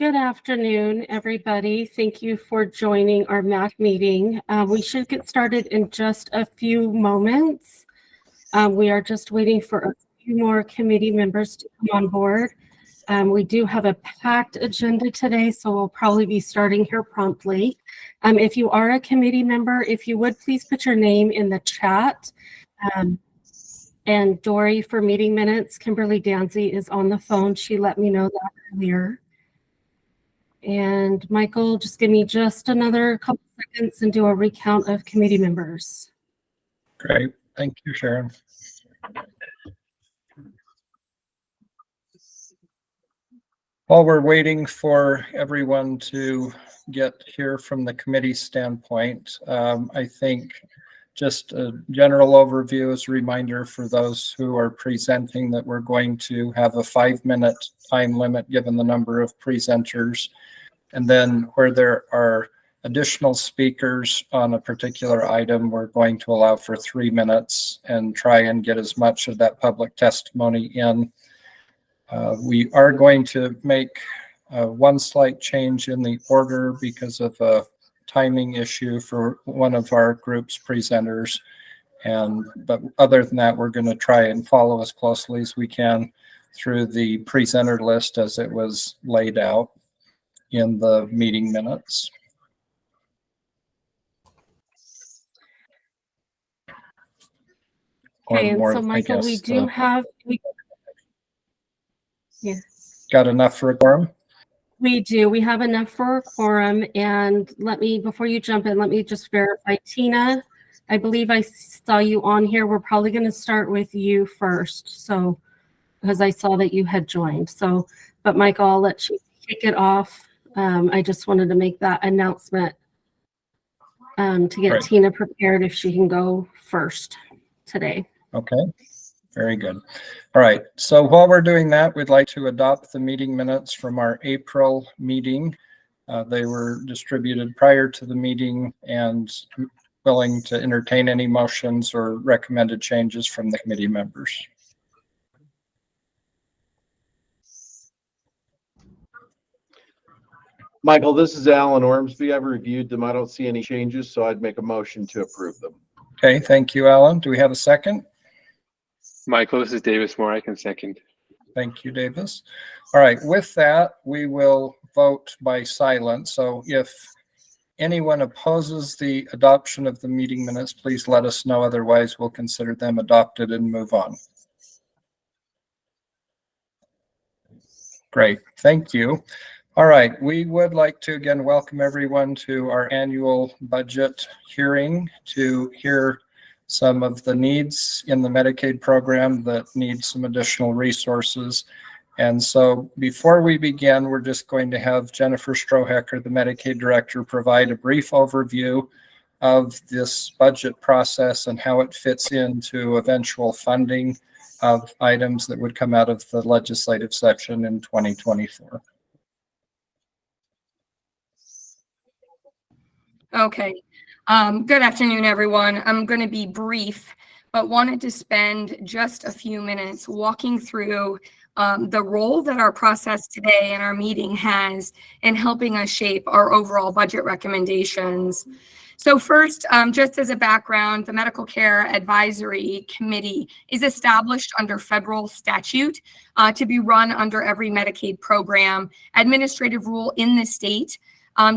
Good afternoon, everybody. Thank you for joining our MAC meeting. We should get started in just a few moments. We are just waiting for a few more committee members to come on board. We do have a packed agenda today, so we'll probably be starting here promptly. If you are a committee member, if you would please put your name in the chat. And Dory for meeting minutes, Kimberly Danzy is on the phone. She let me know that earlier. And Michael, just give me just another couple seconds and do a recount of committee members. Great. Thank you, Sharon. While we're waiting for everyone to get here from the committee standpoint, I think just a general overview as a reminder for those who are presenting that we're going to have a 5-minute time limit given the number of presenters. And then where there are additional speakers on a particular item, we're going to allow for 3 minutes and try and get as much of that public testimony in. We are going to make one slight change in the order because of a timing issue for one of our group's presenters. But other than that, we're going to try and follow as closely as we can through the presenter list as it was laid out in the meeting minutes. Okay, and so Michael, we do have, yeah. Got enough for a quorum? We do. We have enough for a quorum. And let me, before you jump in, let me just verify. Tina, I believe I saw you on here. We're probably going to start with you first. So, because I saw that you had joined. So, but Michael, I'll let you kick it off. I just wanted to make that announcement to get Tina prepared if she can go first today. Okay, very good. All right, so while we're doing that, we'd like to adopt the meeting minutes from our April meeting. They were distributed prior to the meeting and willing to entertain any motions or recommended changes from the committee members. Michael, this is Alan Ormsby. I've reviewed them. I don't see any changes, so I'd make a motion to approve them. Okay, thank you, Alan. Do we have a second? Michael, this is Davis Moore. I can second. Thank you, Davis. All right, with that, we will vote by silence. So if anyone opposes the adoption of the meeting minutes, please let us know. Otherwise, we'll consider them adopted and move on. Great, thank you. All right, we would like to again welcome everyone to our annual budget hearing to hear some of the needs in the Medicaid program that need some additional resources. And so before we begin, we're just going to have Jennifer Strohecker, the Medicaid director, provide a brief overview of this budget process and how it fits into eventual funding of items that would come out of the legislative session in 2024. Okay. Good afternoon, everyone. I'm going to be brief, but wanted to spend just a few minutes walking through the role that our process today and our meeting has in helping us shape our overall budget recommendations. So first, just as a background, the Medical Care Advisory Committee is established under federal statute to be run under every Medicaid program. Administrative rule in the state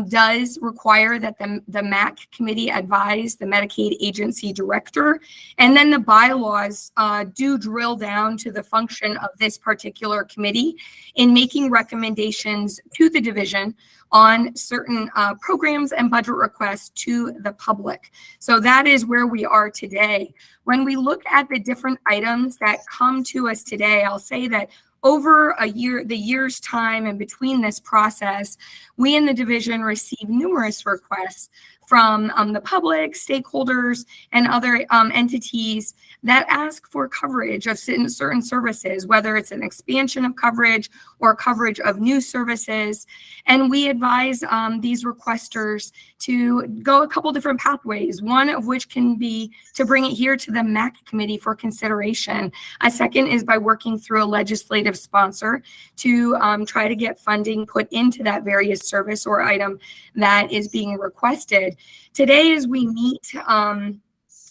does require that the MCAC committee advise the Medicaid agency director. And then the bylaws do drill down to the function of this particular committee in making recommendations to the division on certain programs and budget requests to the public. So that is where we are today. When we look at the different items that come to us today, I'll say that over the year's time and between this process, we in the division receive numerous requests from the public, stakeholders, and other entities that ask for coverage of certain services, whether it's an expansion of coverage or coverage of new services. And we advise these requesters to go a couple different pathways, one of which can be to bring it here to the MCAC committee for consideration. A second is by working through a legislative sponsor to try to get funding put into that various service or item that is being requested. Today, as we meet,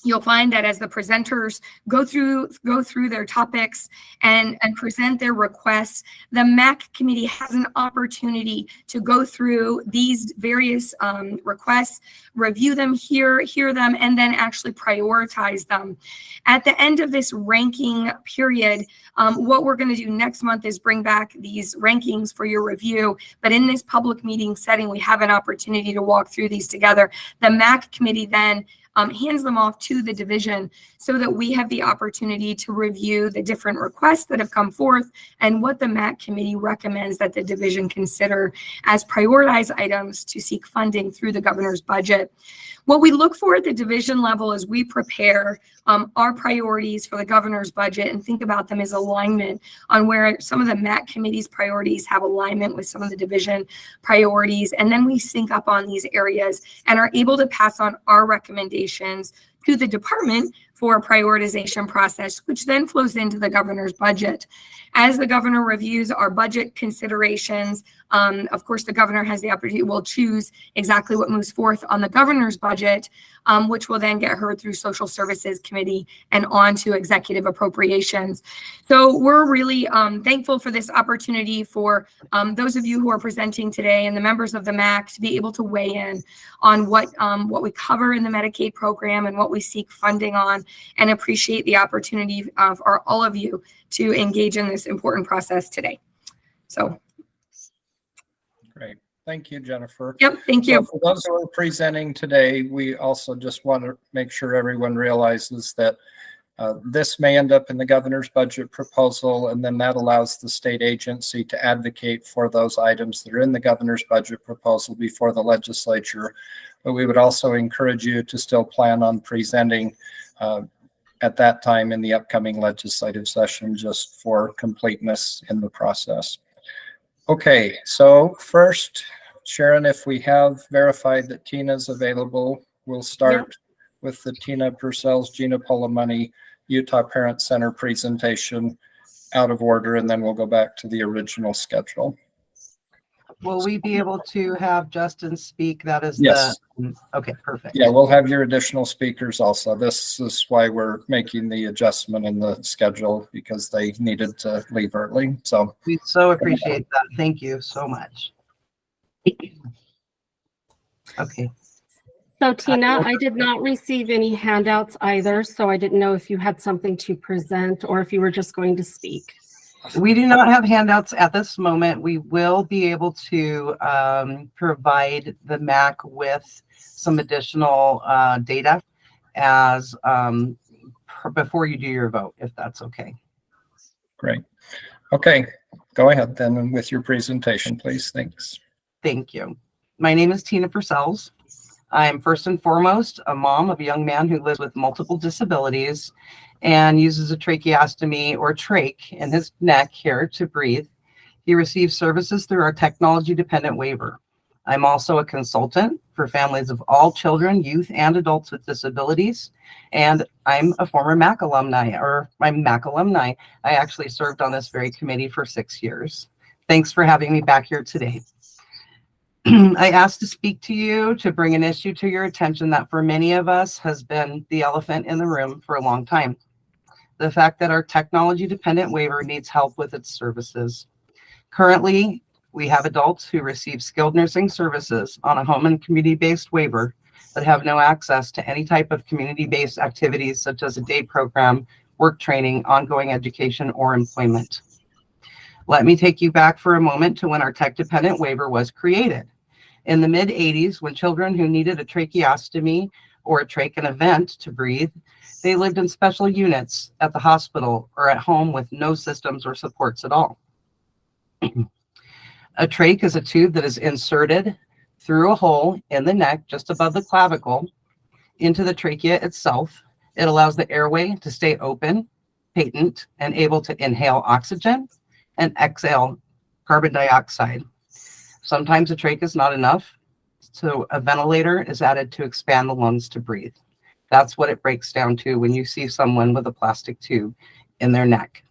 you'll find that as the presenters go through their topics and present their requests, the MCAC committee has an opportunity to go through these various requests, review them, hear them, and then actually prioritize them. At the end of this ranking period, what we're going to do next month is bring back these rankings for your review. But in this public meeting setting, we have an opportunity to walk through these together. The MCAC committee then hands them off to the division so that we have the opportunity to review the different requests that have come forth and what the MCAC committee recommends that the division consider as prioritized items to seek funding through the governor's budget. What we look for at the division level as we prepare our priorities for the governor's budget and think about them as alignment on where some of the MCAC committee's priorities have alignment with some of the division priorities. And then we sync up on these areas and are able to pass on our recommendations to the department for a prioritization process, which then flows into the governor's budget. As the governor reviews our budget considerations, of course, the governor has the opportunity, will choose exactly what moves forth on the governor's budget. which will then get heard through Social Services Committee and on to Executive Appropriations. So we're really thankful for this opportunity for those of you who are presenting today and the members of the MAC to be able to weigh in on what we cover in the Medicaid program and what we seek funding on, and appreciate the opportunity for all of you to engage in this important process today. So. Great. Thank you, Jennifer. Yep, thank So you. for those who are presenting today, we also just want to make sure everyone realizes that this may end up in the governor's budget proposal, and then that allows the state agency to advocate for those items that are in the governor's budget proposal before the legislature. But we would also encourage you to still plan on presenting at that time in the upcoming legislative session, just for completeness in the process. Okay, so first, Sharon, if we have verified that Tina's available, we'll start with the Tina Purcell's Gina Polomoney Utah Parent Center presentation out of order, and then we'll go back to the original schedule. Will we be able to have Justin speak? That is Yes. Okay, perfect. Yeah, we'll have your additional speakers also. This is why we're making the adjustment in the schedule, because they needed to leave early. So We so appreciate that. Thank you so much. Okay. So Tina, I did not receive any handouts either, so I didn't know if you had something to present or if you were just going to speak. We do not have handouts at this moment. We will be able to provide the MAC with some additional data as before you do your vote, if that's okay. great. Okay, go ahead then with your presentation, please. Thanks. Thank you. My name is Tina Purcells. I am first and foremost a mom of a young man who lives with multiple disabilities and uses a tracheostomy or trach in his neck here to breathe. He receives services through our technology-dependent waiver. I'm also a consultant for families of all children, youth, and adults with disabilities, and I'm a former MAC alumni, or I'm MAC alumni. I actually served on this very committee for 6 years. Thanks for having me back here today. I asked to speak to you to bring an issue to your attention that for many of us has been the elephant in the room for a long time. The fact that our technology-dependent waiver needs help with its services. Currently, we have adults who receive skilled nursing services on a home and community-based waiver that have no access to any type of community-based activities such as a day program, work training, ongoing education, or employment. Let me take you back for a moment to when our tech-dependent waiver was created. In the mid-'80s, when children who needed a tracheostomy or a trach and a vent to breathe, they lived in special units at the hospital or at home with no systems or supports at all. A trach is a tube that is inserted through a hole in the neck just above the clavicle into the trachea itself. It allows the airway to stay open, patent, and able to inhale oxygen and exhale carbon dioxide. Sometimes a trach is not enough, so a ventilator is added to expand the lungs to breathe. That's what it breaks down to when you see someone with a plastic tube in their neck.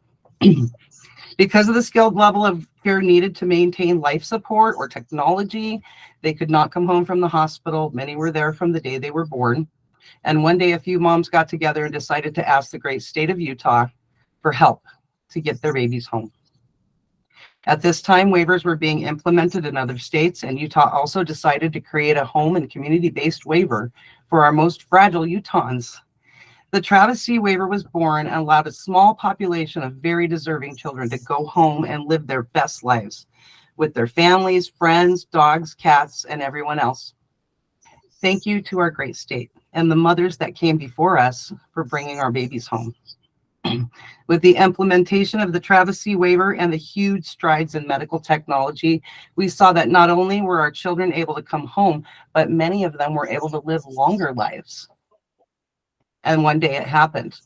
Because of the skilled level of care needed to maintain life support or technology, they could not come home from the hospital. Many were there from the day they were born. And one day a few moms got together and decided to ask the great state of Utah for help to get their babies home. At this time, waivers were being implemented in other states, and Utah also decided to create a home and community-based waiver for our most fragile Utahns. The Travis C. waiver was born and allowed a small population of very deserving children to go home and live their best lives with their families, friends, dogs, cats, and everyone else. Thank you to our great state and the mothers that came before us for bringing our babies home. With the implementation of the Travis C. waiver and the huge strides in medical technology, we saw that not only were our children able to come home, but many of them were able to live longer lives. And one day it happened.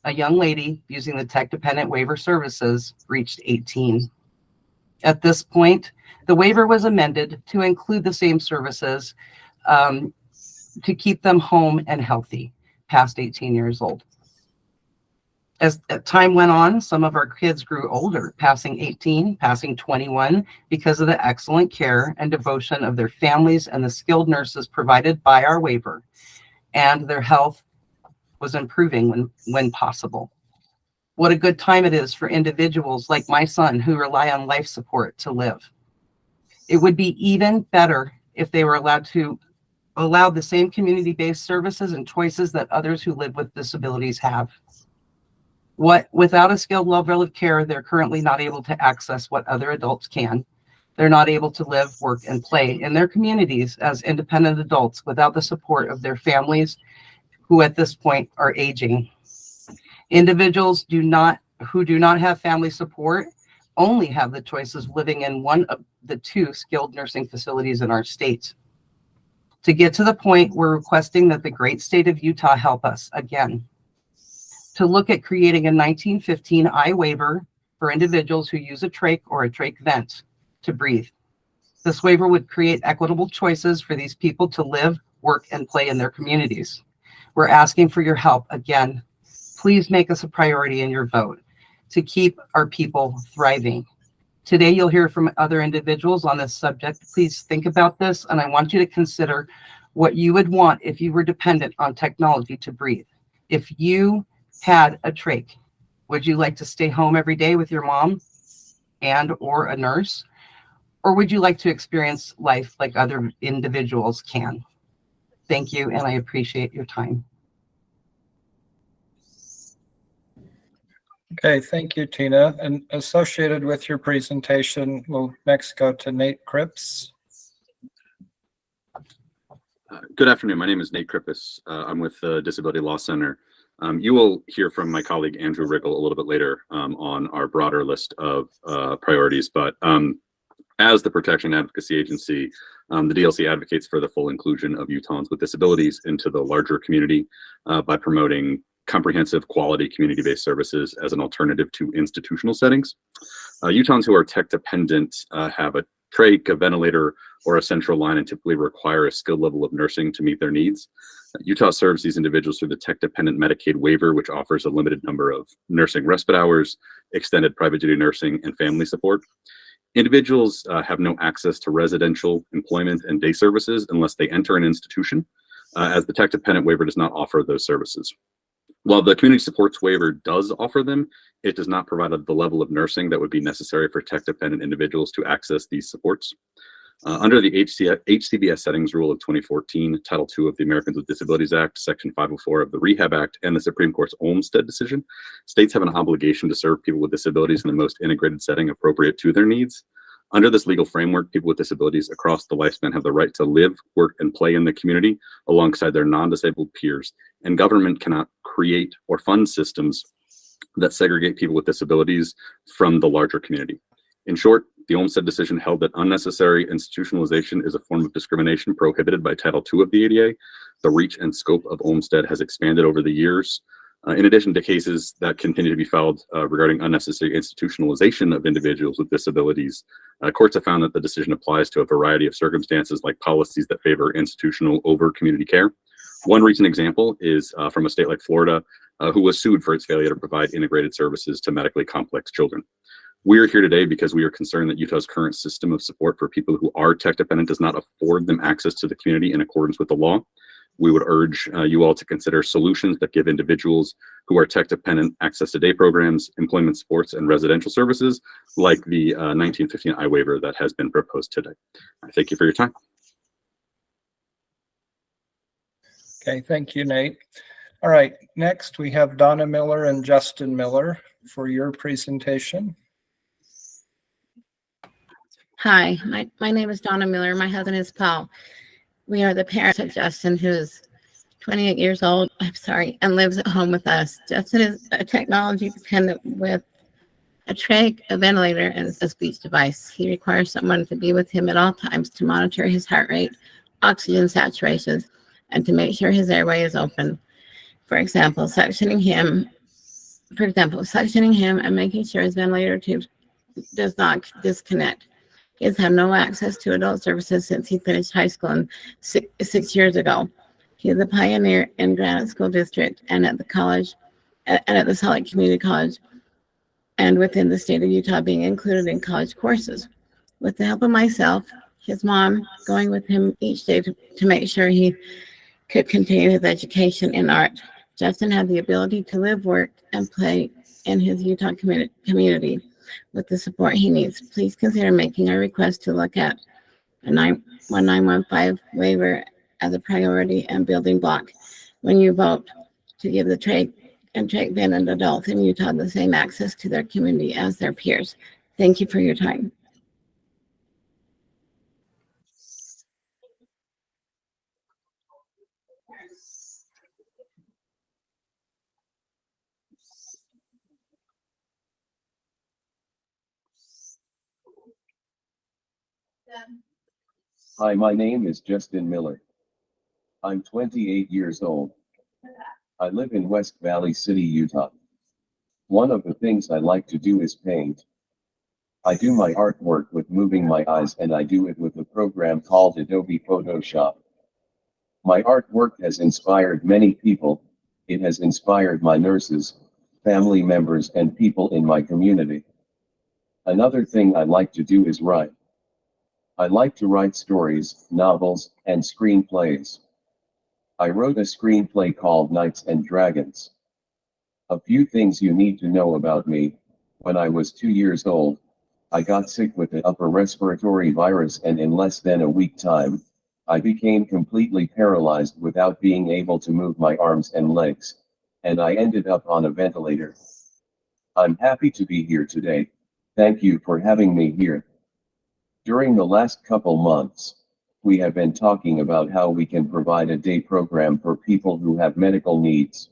A young lady using the tech-dependent waiver services reached 18. At this point, the waiver was amended to include the same services to keep them home and healthy past 18 years old. As time went on, some of our kids grew older, passing 18, passing 21, because of the excellent care and devotion of their families and the skilled nurses provided by our waiver. and their health was improving when possible. What a good time it is for individuals like my son who rely on life support to live. It would be even better if they were allowed the same community-based services and choices that others who live with disabilities have. Without a skilled level of care, they're currently not able to access what other adults can. They're not able to live, work, and play in their communities as independent adults without the support of their families, who at this point are aging. Individuals who do not have family support only have the choice of living in one of the 2 skilled nursing facilities in our state. To get to the point, we're requesting that the great state of Utah help us again to look at creating a 1915 I waiver for individuals who use a trach or a trach vent to breathe. This waiver would create equitable choices for these people to live, work, and play in their communities. We're asking for your help again. Please make us a priority in your vote to keep our people thriving. Today, you'll hear from other individuals on this subject. Please think about this, and I want you to consider what you would want if you were dependent on technology to breathe. If you had a trach, would you like to stay home every day with your mom or a nurse? Or would you like to experience life like other individuals can? Thank you, and I appreciate your time. Okay, thank you, Tina. And associated with your presentation, we'll next go to Nate Cripps. Good afternoon. My name is Nate Cripps. I'm with the Disability Law Center. You will hear from my colleague Andrew Riggle a little bit later on our broader list of priorities, but as the Protection and Advocacy Agency, the DLC advocates for the full inclusion of Utahns with disabilities into the larger community by promoting comprehensive quality community-based services as an alternative to institutional settings. Utahns who are tech dependent have a trach, a ventilator, or a central line and typically require a skilled level of nursing to meet their needs. Utah serves these individuals through the tech-dependent Medicaid waiver, which offers a limited number of nursing respite hours, extended private duty nursing, and family support. Individuals have no access to residential, employment, and day services unless they enter an institution, as the tech-dependent waiver does not offer those services. While the community supports waiver does offer them, it does not provide the level of nursing that would be necessary for tech-dependent individuals to access these supports. Under the HCBS Settings Rule of 2014, Title II of the Americans with Disabilities Act, Section 504 of the Rehab Act, and the Supreme Court's Olmstead decision, states have an obligation to serve people with disabilities in the most integrated setting appropriate to their needs. Under this legal framework, people with disabilities across the lifespan have the right to live, work, and play in the community alongside their non-disabled peers, and government cannot create or fund systems that segregate people with disabilities from the larger community. In short, the Olmstead decision held that unnecessary institutionalization is a form of discrimination prohibited by Title II of the ADA. The reach and scope of Olmstead has expanded over the years. In addition to cases that continue to be filed regarding unnecessary institutionalization of individuals with disabilities, courts have found that the decision applies to a variety of circumstances like policies that favor institutional over community care. One recent example is from a state like Florida, who was sued for its failure to provide integrated services to medically complex children. We are here today because we are concerned that Utah's current system of support for people who are tech dependent does not afford them access to the community in accordance with the law. We would urge you all to consider solutions that give individuals who are tech dependent access to day programs, employment supports, and residential services like the 1915 I waiver that has been proposed today. Thank you for your time. Okay, thank you, Nate. All right, next we have Donna Miller and Justin Miller for your presentation. Hi, my name is Donna Miller. My husband is Paul. We are the parents of Justin, who is 28 years old, and lives at home with us. Justin is a technology dependent with a trach, a ventilator, and a speech device. He requires someone to be with him at all times to monitor his heart rate, oxygen saturations, and to make sure his airway is open. For example, suctioning him and making sure his ventilator tube does not disconnect. He has had no access to adult services since he finished high school six years ago. He is a pioneer in Granite School District and at the college, and at the Salt Lake Community College, and within the state of Utah being included in college courses. With the help of myself, his mom, going with him each day to make sure he could continue his education in art. Justin had the ability to live, work, and play in his Utah community with the support he needs. Please consider making a request to look at a 1915 waiver as a priority and building block when you vote to give the trade and trade-banned adults in Utah the same access to their community as their peers. Thank you for your time. Hi, my name is Justin Miller. I'm 28 years old. I live in West Valley City, Utah. One of the things I like to do is paint. I do my artwork with moving my eyes, and I do it with a program called Adobe Photoshop. My artwork has inspired many people. It has inspired my nurses, family members, and people in my community. Another thing I like to do is write. I like to write stories, novels, and screenplays. I wrote a screenplay called Knights and Dragons. A few things you need to know about me. When I was 2 years old, I got sick with the upper respiratory virus, and in less than a week time, I became completely paralyzed without being able to move my arms and legs, and I ended up on a ventilator. I'm happy to be here today. Thank you for having me here. During the last couple months, we have been talking about how we can provide a day program for people who have medical needs.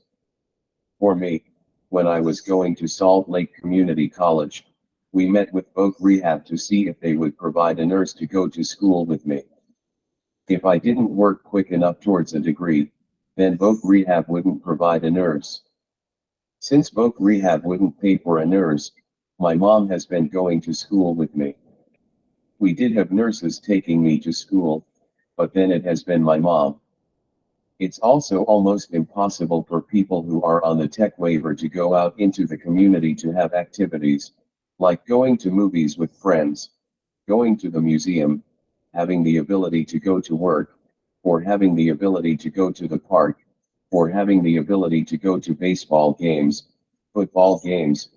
For me, when I was going to Salt Lake Community College, we met with Voc Rehab to see if they would provide a nurse to go to school with me. If I didn't work quick enough towards a degree, then Voc Rehab wouldn't provide a nurse. Since Voc Rehab wouldn't pay for a nurse, my mom has been going to school with me. We did have nurses taking me to school, but then it has been my mom. It's also almost impossible for people who are on the tech waiver to go out into the community to have activities, like going to movies with friends, going to the museum, having the ability to go to work, or having the ability to go to the park, or having the ability to go to baseball games, football games,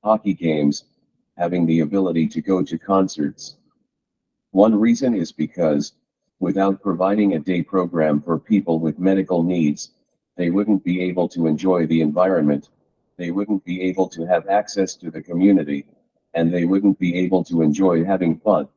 hockey games, having the ability to go to concerts. One reason is because, without providing a day program for people with medical needs, they wouldn't be able to enjoy the environment, they wouldn't be able to have access to the community, and they wouldn't be able to enjoy having fun.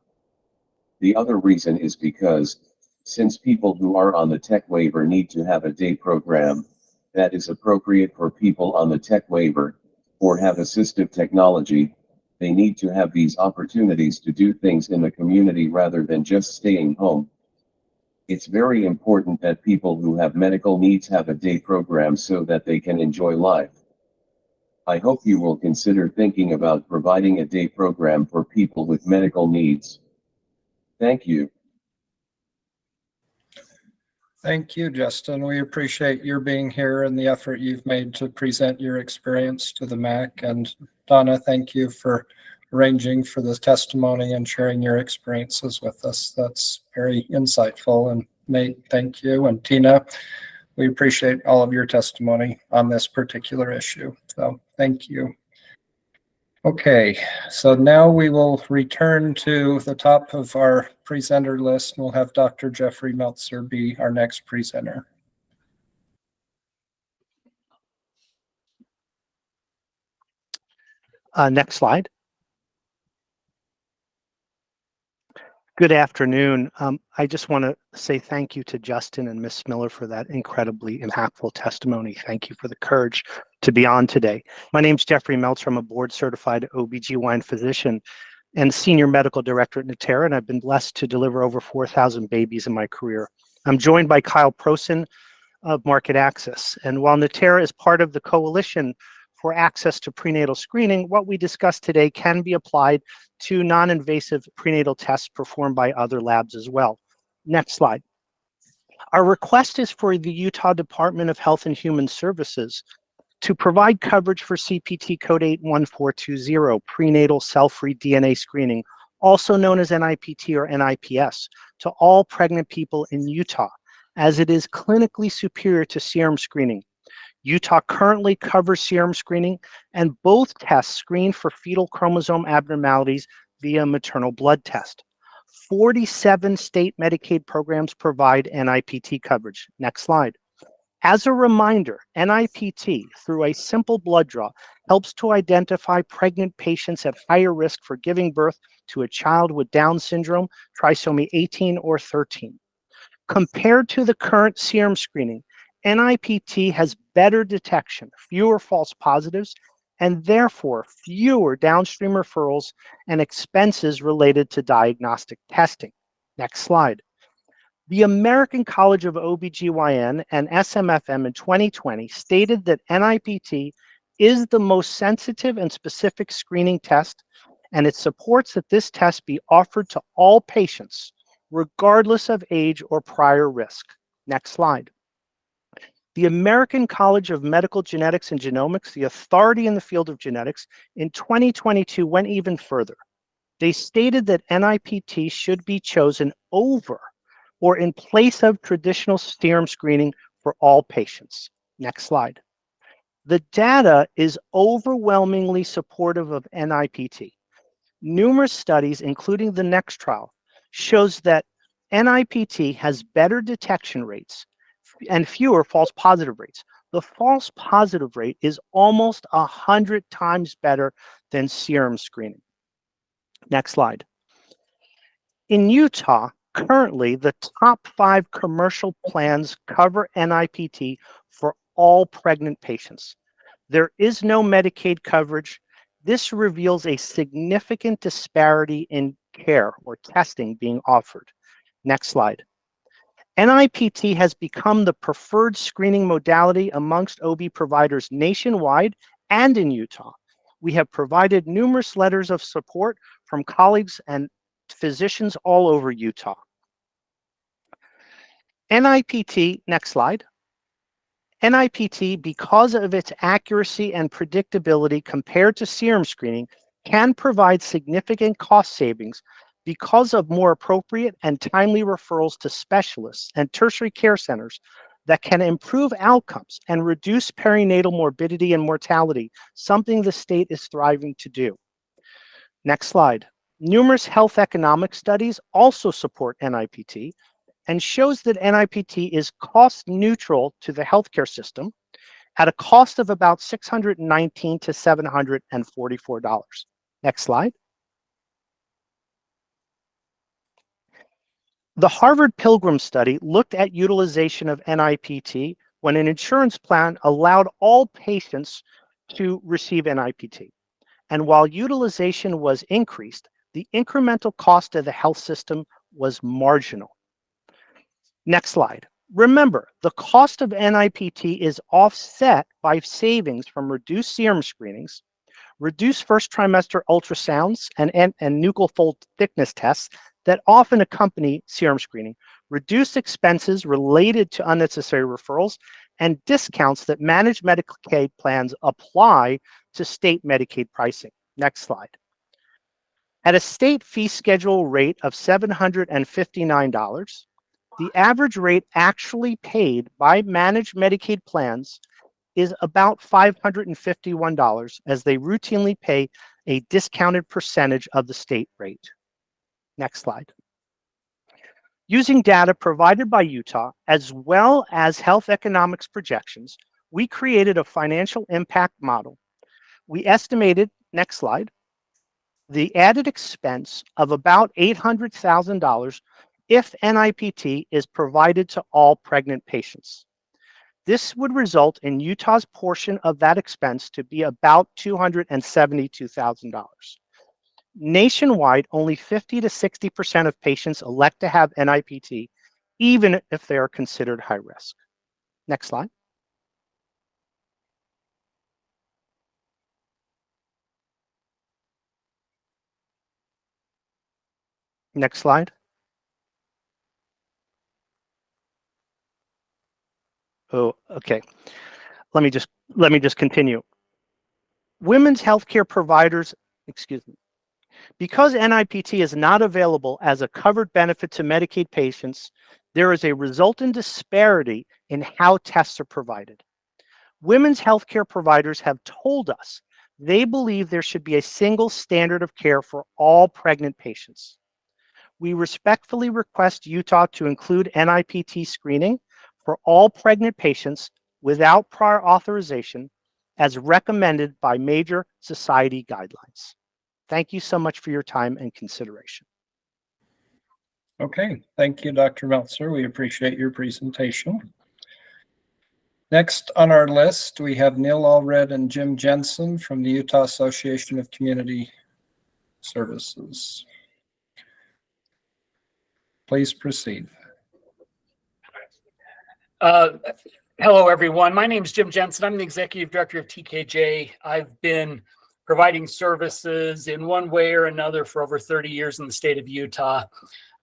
The other reason is because, since people who are on the tech waiver need to have a day program that is appropriate for people on the tech waiver, or have assistive technology, they need to have these opportunities to do things in the community rather than just staying home. It's very important that people who have medical needs have a day program so that they can enjoy life. I hope you will consider thinking about providing a day program for people with medical needs. Thank you. Thank you, Justin. We appreciate your being here and the effort you've made to present your experience to the MAC. And Donna, thank you for arranging for this testimony and sharing your experiences with us. That's very insightful. And Nate, thank you. And Tina, we appreciate all of your testimony on this particular issue. So thank you. Okay, so now we will return to the top of our presenter list. We'll have Dr. Jeffrey Meltzer be our next presenter. Next slide. Good afternoon. I just want to say thank you to Justin and Ms. Miller for that incredibly impactful testimony. Thank you for the courage to be on today. My name is Jeffrey Meltzer. I'm a board-certified OBGYN physician and senior medical director at Natera, and I've been blessed to deliver over 4,000 babies in my career. I'm joined by Kyle Prosen of Market Access. And while Natera is part of the Coalition for Access to Prenatal Screening, what we discussed today can be applied to non-invasive prenatal tests performed by other labs as well. Next slide. Our request is for the Utah Department of Health and Human Services to provide coverage for CPT code 81420, prenatal cell-free DNA screening, also known as NIPT or NIPS, to all pregnant people in Utah. as it is clinically superior to serum screening. Utah currently covers serum screening, and both tests screen for fetal chromosome abnormalities via maternal blood test. 47 state Medicaid programs provide NIPT coverage. Next slide. As a reminder, NIPT, through a simple blood draw, helps to identify pregnant patients at higher risk for giving birth to a child with Down syndrome, trisomy 18 or 13. Compared to the current serum screening, NIPT has better detection, fewer false positives, and therefore fewer downstream referrals and expenses related to diagnostic testing. Next slide. The American College of OBGYN and SMFM in 2020 stated that NIPT is the most sensitive and specific screening test, and it supports that this test be offered to all patients, regardless of age or prior risk. Next slide. The American College of Medical Genetics and Genomics, the authority in the field of genetics, in 2022 went even further. They stated that NIPT should be chosen over or in place of traditional serum screening for all patients. Next slide. The data is overwhelmingly supportive of NIPT. Numerous studies, including the NEXT trial, shows that NIPT has better detection rates and fewer false positive rates. The false positive rate is almost 100 times better than serum screening. Next slide. In Utah, currently, the top 5 commercial plans cover NIPT for all pregnant patients. There is no Medicaid coverage. This reveals a significant disparity in care or testing being offered. Next slide. NIPT has become the preferred screening modality amongst OB providers nationwide and in Utah. We have provided numerous letters of support from colleagues and physicians all over Utah. NIPT, next slide. NIPT, because of its accuracy and predictability compared to serum screening, can provide significant cost savings because of more appropriate and timely referrals to specialists and tertiary care centers that can improve outcomes and reduce perinatal morbidity and mortality, something the state is thriving to do. Next slide. Numerous health economic studies also support NIPT and shows that NIPT is cost neutral to the healthcare system at a cost of about $619 to $744. Next slide. The Harvard Pilgrim study looked at utilization of NIPT when an insurance plan allowed all patients to receive NIPT. And while utilization was increased, the incremental cost of the health system was marginal. Next slide. Remember, the cost of NIPT is offset by savings from reduced serum screenings, reduced first trimester ultrasounds and nuchal fold thickness tests that often accompany serum screening, reduced expenses related to unnecessary referrals, and discounts that managed Medicaid plans apply to state Medicaid pricing. Next slide. At a state fee schedule rate of $759, the average rate actually paid by managed Medicaid plans is about $551, as they routinely pay a discounted percentage of the state rate. Next slide. Using data provided by Utah, as well as health economics projections, we created a financial impact model. We estimated, next slide, the added expense of about $800,000 if NIPT is provided to all pregnant patients. This would result in Utah's portion of that expense to be about $272,000. Nationwide, only 50 to 60% of patients elect to have NIPT, even if they are considered high risk. Next slide. Next slide. Oh, okay. Let me just continue. Women's healthcare providers, excuse me. Because NIPT is not available as a covered benefit to Medicaid patients, there is a resultant disparity in how tests are provided. Women's healthcare providers have told us they believe there should be a single standard of care for all pregnant patients. We respectfully request Utah to include NIPT screening for all pregnant patients without prior authorization as recommended by major society guidelines. Thank you so much for your time and consideration. Okay, thank you, Dr. Meltzer. We appreciate your presentation. Next on our list, we have Neil Allred and Jim Jensen from the Utah Association of Community Services. Please proceed. Hello, everyone. My name is Jim Jensen. I'm the Executive Director of TKJ. I've been providing services in one way or another for over 30 years in the state of Utah.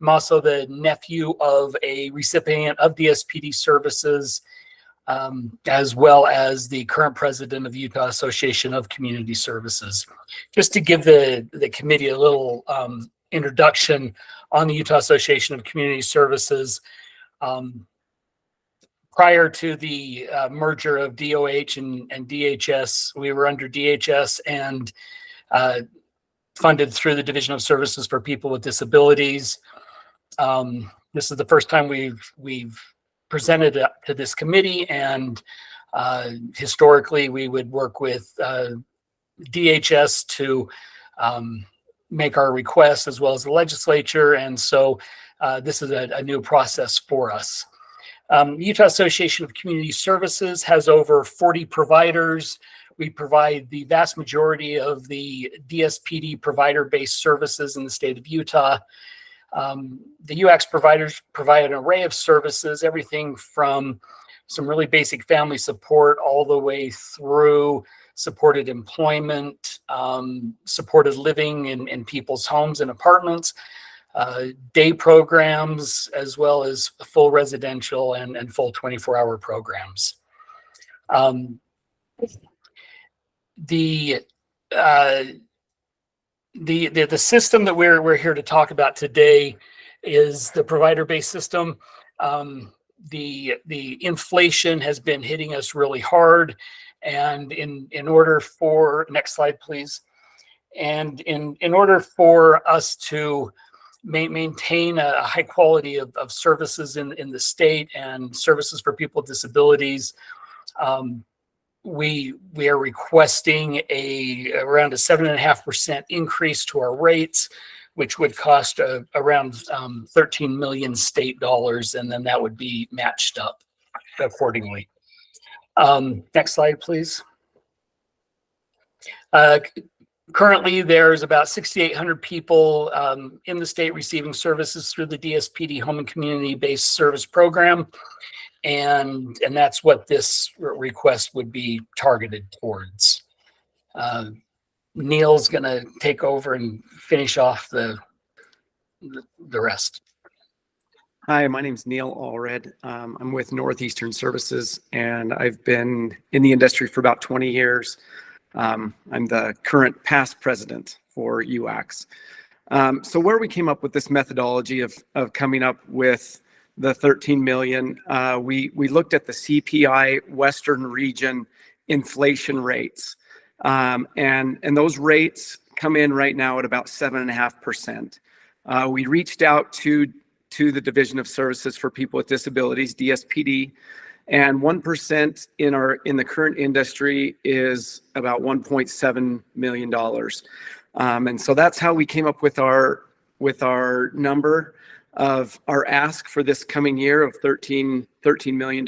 I'm also the nephew of a recipient of DSPD services, as well as the current president of the Utah Association of Community Services. Just to give the committee a little introduction on the Utah Association of Community Services, prior to the merger of DOH and DHS, we were under DHS and funded through the Division of Services for People with Disabilities. This is the first time we've presented to this committee, and historically we would work with DHS to make our requests as well as the legislature, and so this is a new process for us. The Utah Association of Community Services has over 40 providers. We provide the vast majority of the DSPD provider-based services in the state of Utah. The UX providers provide an array of services, everything from some really basic family support all the way through supported employment, supported living in people's homes and apartments, day programs, as well as full residential and full 24-hour programs. The system that we're here to talk about today is the provider-based system. The inflation has been hitting us really hard, and in order for, next slide please, and in order for us to maintain a high quality of services in the state and services for people with disabilities, we are requesting around a 7.5% increase to our rates, which would cost around 13 million state dollars, and then that would be matched up accordingly. Next slide, please. Currently, there's about 6,800 people in the state receiving services through the DSPD Home and Community-Based Service Program, and that's what this request would be targeted towards. Neil's going to take over and finish off the rest. Hi, my name's Neil Allred. I'm with Northeastern Services, and I've been in the industry for about 20 years. I'm the current past president for UACS. So where we came up with this methodology of coming up with the 13 million, we looked at the CPI Western region inflation rates. And those rates come in right now at about 7.5%. We reached out to the Division of Services for People with Disabilities, DSPD, and 1% in the current industry is about $1.7 million. And so that's how we came up with our number of our ask for this coming year of $13 million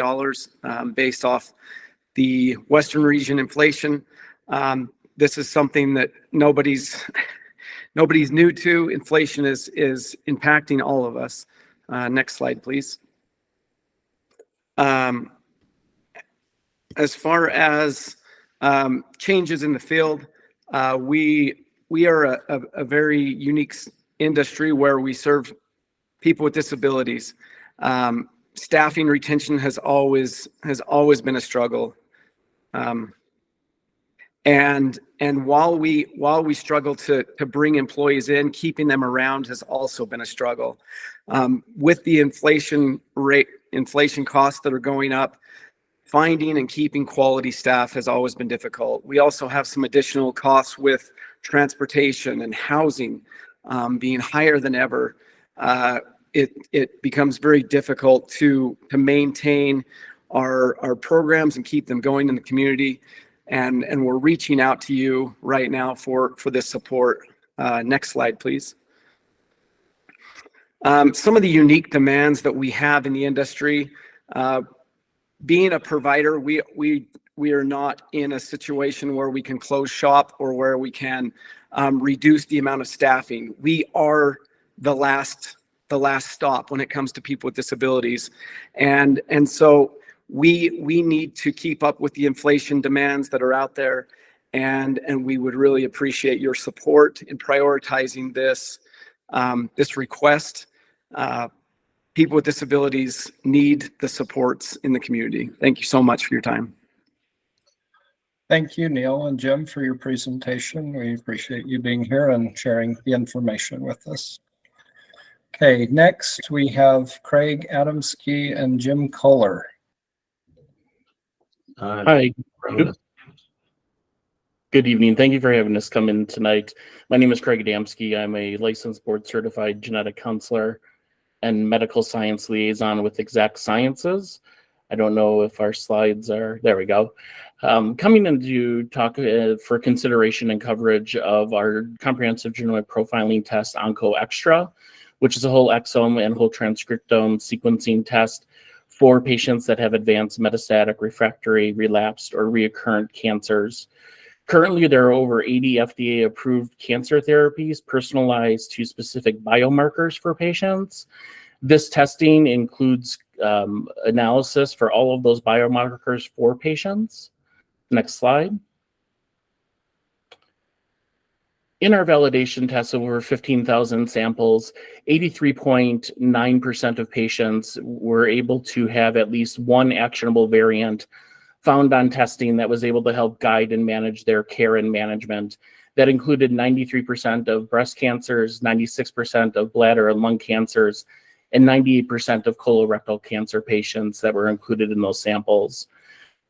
based off the Western region inflation. This is something that nobody's new to. Inflation is impacting all of us. Next slide, please. As far as changes in the field, we are a very unique industry where we serve people with disabilities. Staffing retention has always been a struggle. And while we struggle to bring employees in, keeping them around has also been a struggle. With the inflation costs that are going up, finding and keeping quality staff has always been difficult. We also have some additional costs with transportation and housing being higher than ever. It becomes very difficult to maintain our programs and keep them going in the community. And we're reaching out to you right now for this support. Next slide, please. Some of the unique demands that we have in the industry, being a provider, we are not in a situation where we can close shop or where we can reduce the amount of staffing. We are the last stop when it comes to people with disabilities, and so we need to keep up with the inflation demands that are out there, and we would really appreciate your support in prioritizing this request. People with disabilities need the supports in the community. Thank you so much for your time. Thank you, Neil and Jim, for your presentation. We appreciate you being here and sharing the information with us. Okay, next we have Craig Adamski and Jim Kohler. Hi. Good evening. Thank you for having us come in tonight. My name is Craig Adamski. I'm a licensed board certified genetic counselor and medical science liaison with Exact Sciences. I don't know if our slides are, there we go. Coming in to talk for consideration and coverage of our comprehensive genomic profiling test, Onco Extra, which is a whole exome and whole transcriptome sequencing test for patients that have advanced metastatic, refractory, relapsed, or recurrent cancers. Currently, there are over 80 FDA-approved cancer therapies personalized to specific biomarkers for patients. This testing includes analysis for all of those biomarkers for patients. Next slide. In our validation tests of over 15,000 samples, 83.9% of patients were able to have at least one actionable variant found on testing that was able to help guide and manage their care and management. That included 93% of breast cancers, 96% of bladder and lung cancers, and 98% of colorectal cancer patients that were included in those samples.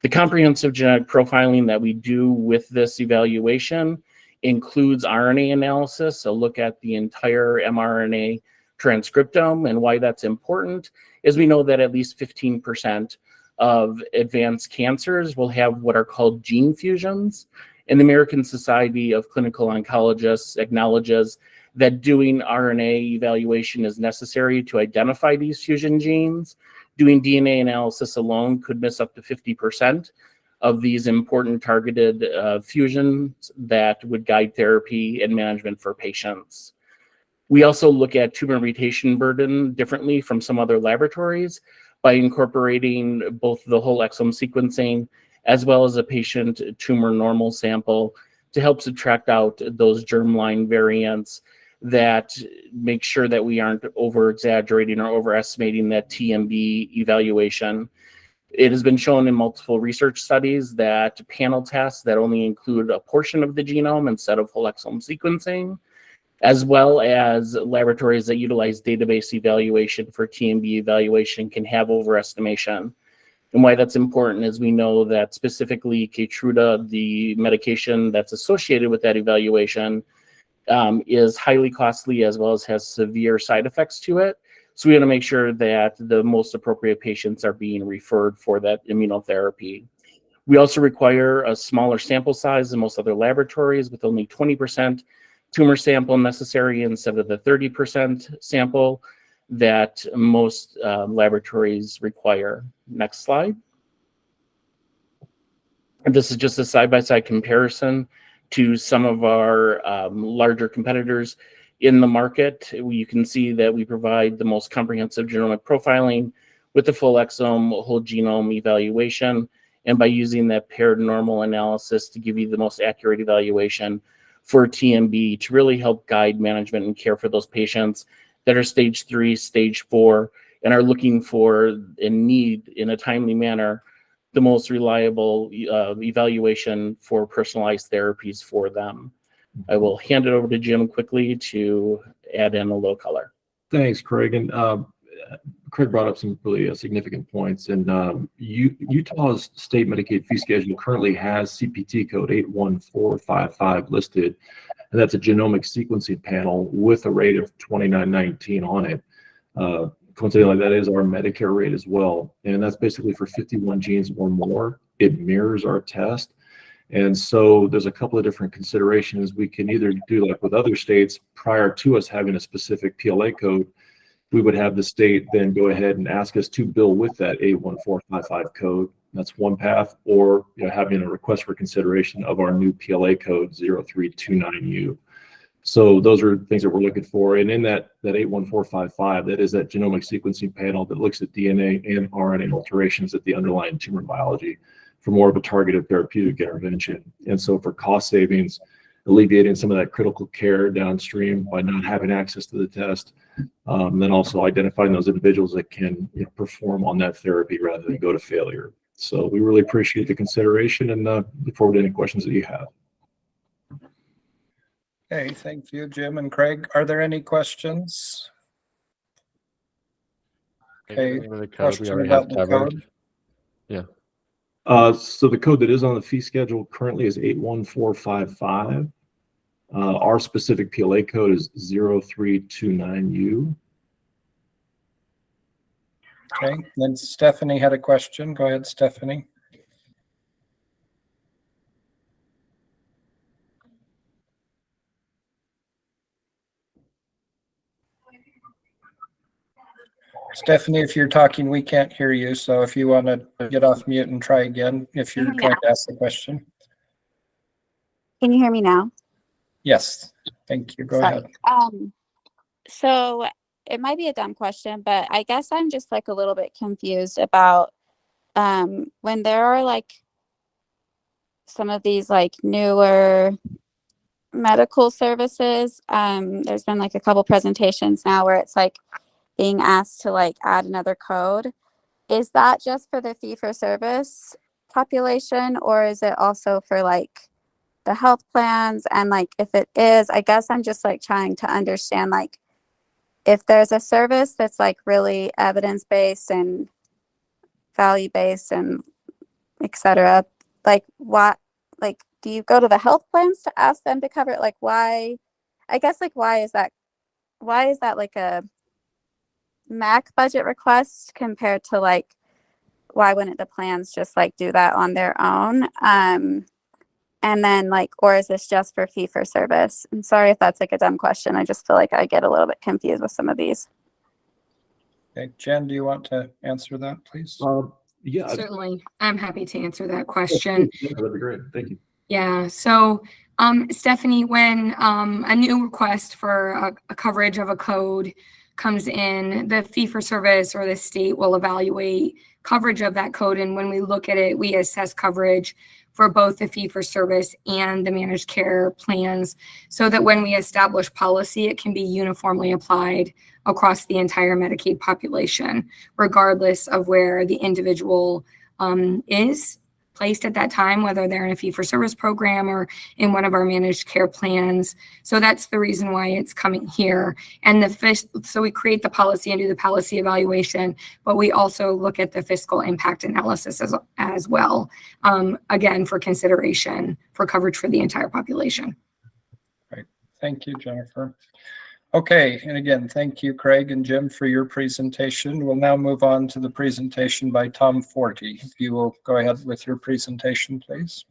The comprehensive genetic profiling that we do with this evaluation includes RNA analysis, so look at the entire mRNA transcriptome. And why that's important is we know that at least 15% of advanced cancers will have what are called gene fusions. And the American Society of Clinical Oncologists acknowledges that doing RNA evaluation is necessary to identify these fusion genes. Doing DNA analysis alone could miss up to 50% of these important targeted fusions that would guide therapy and management for patients. We also look at tumor mutation burden differently from some other laboratories by incorporating both the whole exome sequencing as well as a patient tumor normal sample to help subtract out those germline variants that make sure that we aren't over-exaggerating or overestimating that TMB evaluation. It has been shown in multiple research studies that panel tests that only include a portion of the genome instead of whole exome sequencing, as well as laboratories that utilize database evaluation for TMB evaluation, can have overestimation. And why that's important is we know that specifically Keytruda, the medication that's associated with that evaluation, is highly costly as well as has severe side effects to it. So we want to make sure that the most appropriate patients are being referred for that immunotherapy. We also require a smaller sample size than most other laboratories, with only 20% tumor sample necessary instead of the 30% sample that most laboratories require. Next slide. And this is just a side-by-side comparison to some of our larger competitors in the market. You can see that we provide the most comprehensive genomic profiling with the full exome whole genome evaluation, and by using that paired normal analysis to give you the most accurate evaluation for TMB to really help guide management and care for those patients that are stage 3, stage 4, and are looking for and need in a timely manner the most reliable evaluation for personalized therapies for them. I will hand it over to Jim quickly to add in a little color. Thanks, Craig. And Craig brought up some really significant points. And Utah's state Medicaid fee schedule currently has CPT code 81455 listed, and that's a genomic sequencing panel with a rate of $29.19 on it. Coincidentally, that is our Medicare rate as well, and that's basically for 51 genes or more. It mirrors our test. And so there's a couple of different considerations. We can either do like with other states, prior to us having a specific PLA code, we would have the state then go ahead and ask us to bill with that 81455 code. That's one path, or having a request for consideration of our new PLA code 0329U. So those are things that we're looking for. And in that 81455, that is that genomic sequencing panel that looks at DNA and RNA alterations at the underlying tumor biology for more of a targeted therapeutic intervention. And so for cost savings, alleviating some of that critical care downstream by not having access to the test, then also identifying those individuals that can perform on that therapy rather than go to failure. So we really appreciate the consideration and look forward to any questions that you have. Okay, thank you, Jim and Craig. Are there any questions? Okay, question about the code. Yeah. So the code that is on the fee schedule currently is 81455. Our specific PLA code is 0329U. Okay, then Stephanie had a question. Go ahead, Stephanie. Stephanie, if you're talking, we can't hear you. So if you want to get off mute and try again, if you're trying to ask the question. Can you hear me now? Yes, thank you. Go ahead. So it might be a dumb question, but I guess I'm just like a little bit confused about when there are like some of these like newer medical services. There's been like a couple presentations now where it's like being asked to like add another code. Is that just for the fee for service population, or is it also for like the health plans? And like if it is, I guess I'm just like trying to understand like if there's a service that's like really evidence-based and value-based and etc., like what, like do you go to the health plans to ask them to cover it? Like why, I guess like why is that like a MAC budget request compared to like why wouldn't the plans just like do that on their own? And then like, or is this just for fee for service? I'm sorry if that's like a dumb question. I just feel like I get a little bit confused with some of these. Okay, Jen, do you want to answer that, please? Yeah, Certainly. I'm happy to answer that question. Yeah, that'd be great. Thank you. Yeah. So, Stephanie, when a new request for a coverage of a code comes in, the fee for service or the state will evaluate coverage of that code. And when we look at it, we assess coverage for both the fee for service and the managed care plans, so that when we establish policy, it can be uniformly applied across the entire Medicaid population, regardless of where the individual is placed at that time, whether they're in a fee-for-service program or in one of our managed care plans. So that's the reason why it's coming here. And so we create the policy and do the policy evaluation, but we also look at the fiscal impact analysis as well, again, for consideration for coverage for the entire population. Right. Thank you, Jennifer. Okay, and again, thank you, Craig and Jim, for your presentation. We'll now move on to the presentation by Tom Forty. If you will go ahead with your presentation, please.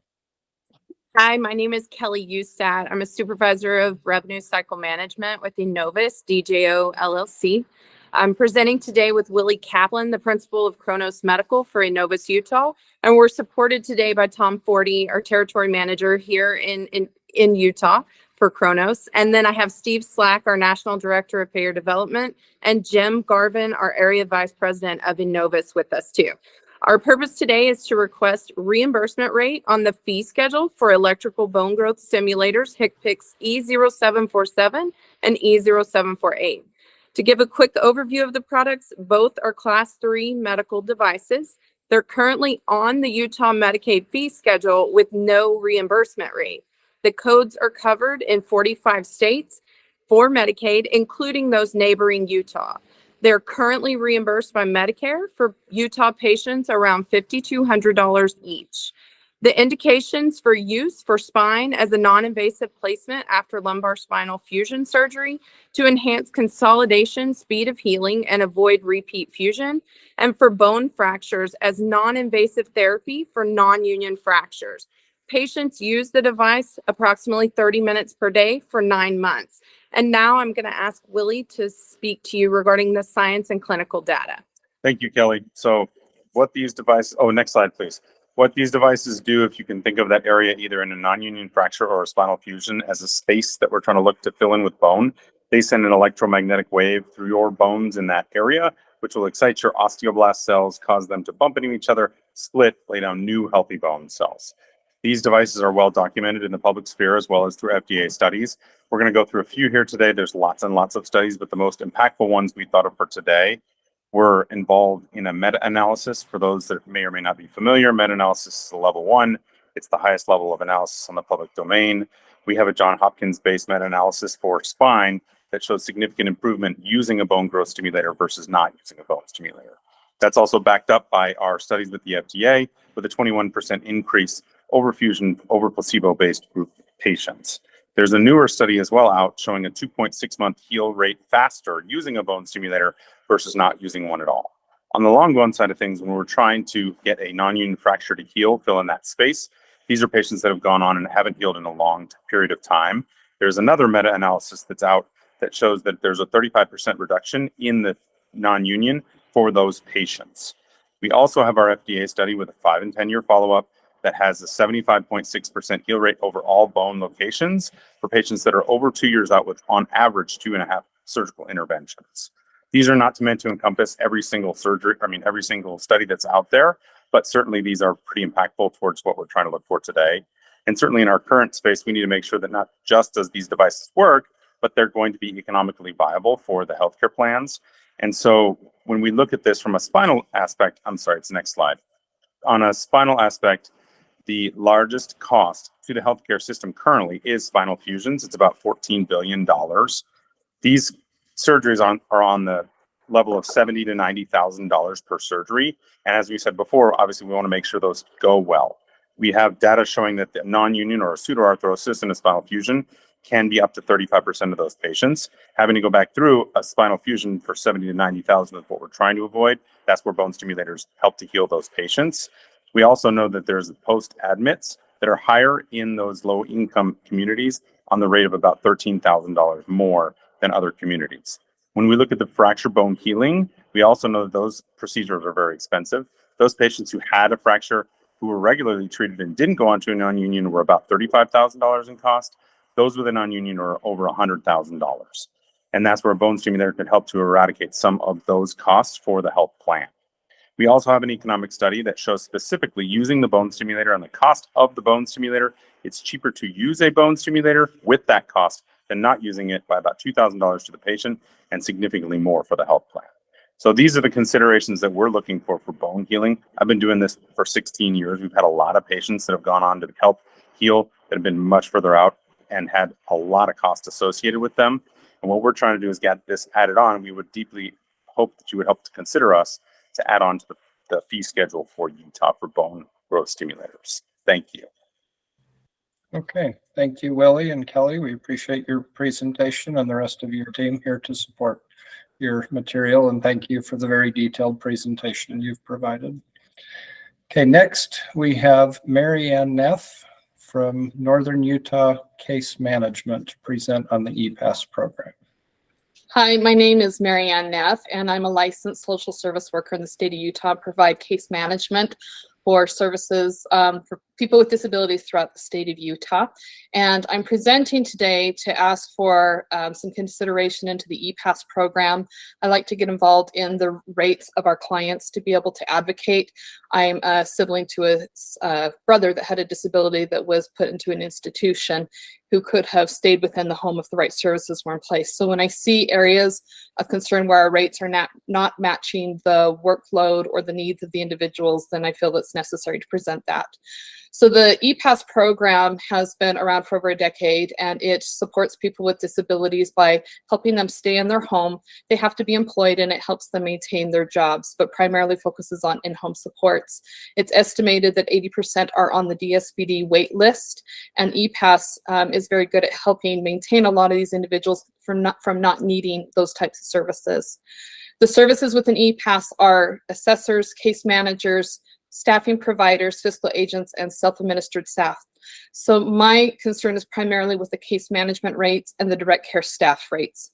Hi, my name is Kelly Ustad. I'm a supervisor of revenue cycle management with Innovus DJO LLC. I'm presenting today with Willie Kaplan, the principal of Kronos Medical for Innovus Utah, and we're supported today by Tom Forty, our territory manager here in Utah for Kronos. And then I have Steve Slack, our National Director of Payer Development, and Jim Garvin, our Area Vice President of Innovus, with us too. Our purpose today is to request reimbursement rate on the fee schedule for electrical bone growth stimulators, HCPCS E0747 and E0748. To give a quick overview of the products, both are Class 3 medical devices. They're currently on the Utah Medicaid fee schedule with no reimbursement rate. The codes are covered in 45 states for Medicaid, including those neighboring Utah. They're currently reimbursed by Medicare for Utah patients around $5,200 each. The indications for use for spine as a non-invasive placement after lumbar spinal fusion surgery to enhance consolidation, speed of healing, and avoid repeat fusion, and for bone fractures as non-invasive therapy for non-union fractures. Patients use the device approximately 30 minutes per day for 9 months. And now I'm going to ask Willie to speak to you regarding the science and clinical data. Thank you, Kelly. So what these devices, next slide, please. What these devices do, if you can think of that area either in a non-union fracture or a spinal fusion as a space that we're trying to look to fill in with bone, they send an electromagnetic wave through your bones in that area, which will excite your osteoblast cells, cause them to bump into each other, split, lay down new healthy bone cells. These devices are well documented in the public sphere as well as through FDA studies. We're going to go through a few here today. There's lots and lots of studies, but the most impactful ones we thought of for today were involved in a meta-analysis. For those that may or may not be familiar, meta-analysis is a level 1. It's the highest level of analysis on the public domain. We have a Johns Hopkins-based meta-analysis for spine that shows significant improvement using a bone growth stimulator versus not using a bone stimulator. That's also backed up by our studies with the FDA with a 21% increase over fusion over placebo-based group patients. There's a newer study as well out showing a 2.6-month heal rate faster using a bone stimulator versus not using one at all. On the long bone side of things, when we're trying to get a non-union fracture to heal, fill in that space, these are patients that have gone on and haven't healed in a long period of time. There's another meta-analysis that's out that shows that there's a 35% reduction in the non-union for those patients. We also have our FDA study with a 5 and 10 year follow-up that has a 75.6% heal rate over all bone locations for patients that are over 2 years out with, on average, 2.5 surgical interventions. These are not meant to encompass every single every single study that's out there, but certainly these are pretty impactful towards what we're trying to look for today. And certainly in our current space, we need to make sure that not just does these devices work, but they're going to be economically viable for the healthcare plans. And so when we look at this from a spinal aspect, it's the next slide. On a spinal aspect, the largest cost to the healthcare system currently is spinal fusions. It's about $14 billion. These surgeries are on the level of $70,000 to $90,000 per surgery. And as we said before, obviously we want to make sure those go well. We have data showing that the non-union or pseudoarthrosis in a spinal fusion can be up to 35% of those patients. Having to go back through a spinal fusion for $70,000 to $90,000 is what we're trying to avoid. That's where bone stimulators help to heal those patients. We also know that there's post-admits that are higher in those low-income communities on the rate of about $13,000 more than other communities. When we look at the fracture bone healing, we also know that those procedures are very expensive. Those patients who had a fracture who were regularly treated and didn't go on to a non-union were about $35,000 in cost. Those with a non-union are over $100,000. And that's where a bone stimulator could help to eradicate some of those costs for the health plan. We also have an economic study that shows specifically using the bone stimulator and the cost of the bone stimulator. It's cheaper to use a bone stimulator with that cost than not using it by about $2,000 to the patient and significantly more for the health plan. So these are the considerations that we're looking for bone healing. I've been doing this for 16 years. We've had a lot of patients that have gone on to help heal that have been much further out and had a lot of cost associated with them. And what we're trying to do is get this added on. We would deeply hope that you would help to consider us to add on to the fee schedule for Utah for bone growth stimulators. Thank you. Okay, thank you, Willie and Kelly. We appreciate your presentation and the rest of your team here to support your material, and thank you for the very detailed presentation you've provided. Okay, next we have Mary Ann Neff from Northern Utah Case Management to present on the EPASS program. Hi, my name is Mary Ann Neff, and I'm a licensed social service worker in the state of Utah. I provide case management for services for people with disabilities throughout the state of Utah. And I'm presenting today to ask for some consideration into the EPASS program. I like to get involved in the rates of our clients to be able to advocate. I'm a sibling to a brother that had a disability that was put into an institution who could have stayed within the home if the right services were in place. So when I see areas of concern where our rates are not matching the workload or the needs of the individuals, then I feel it's necessary to present that. So the EPASS program has been around for over a decade, and it supports people with disabilities by helping them stay in their home. They have to be employed, and it helps them maintain their jobs, but primarily focuses on in-home supports. It's estimated that 80% are on the DSPD wait list, and EPASS is very good at helping maintain a lot of these individuals from not needing those types of services. The services within EPASS are assessors, case managers, staffing providers, fiscal agents, and self-administered staff. So my concern is primarily with the case management rates and the direct care staff rates.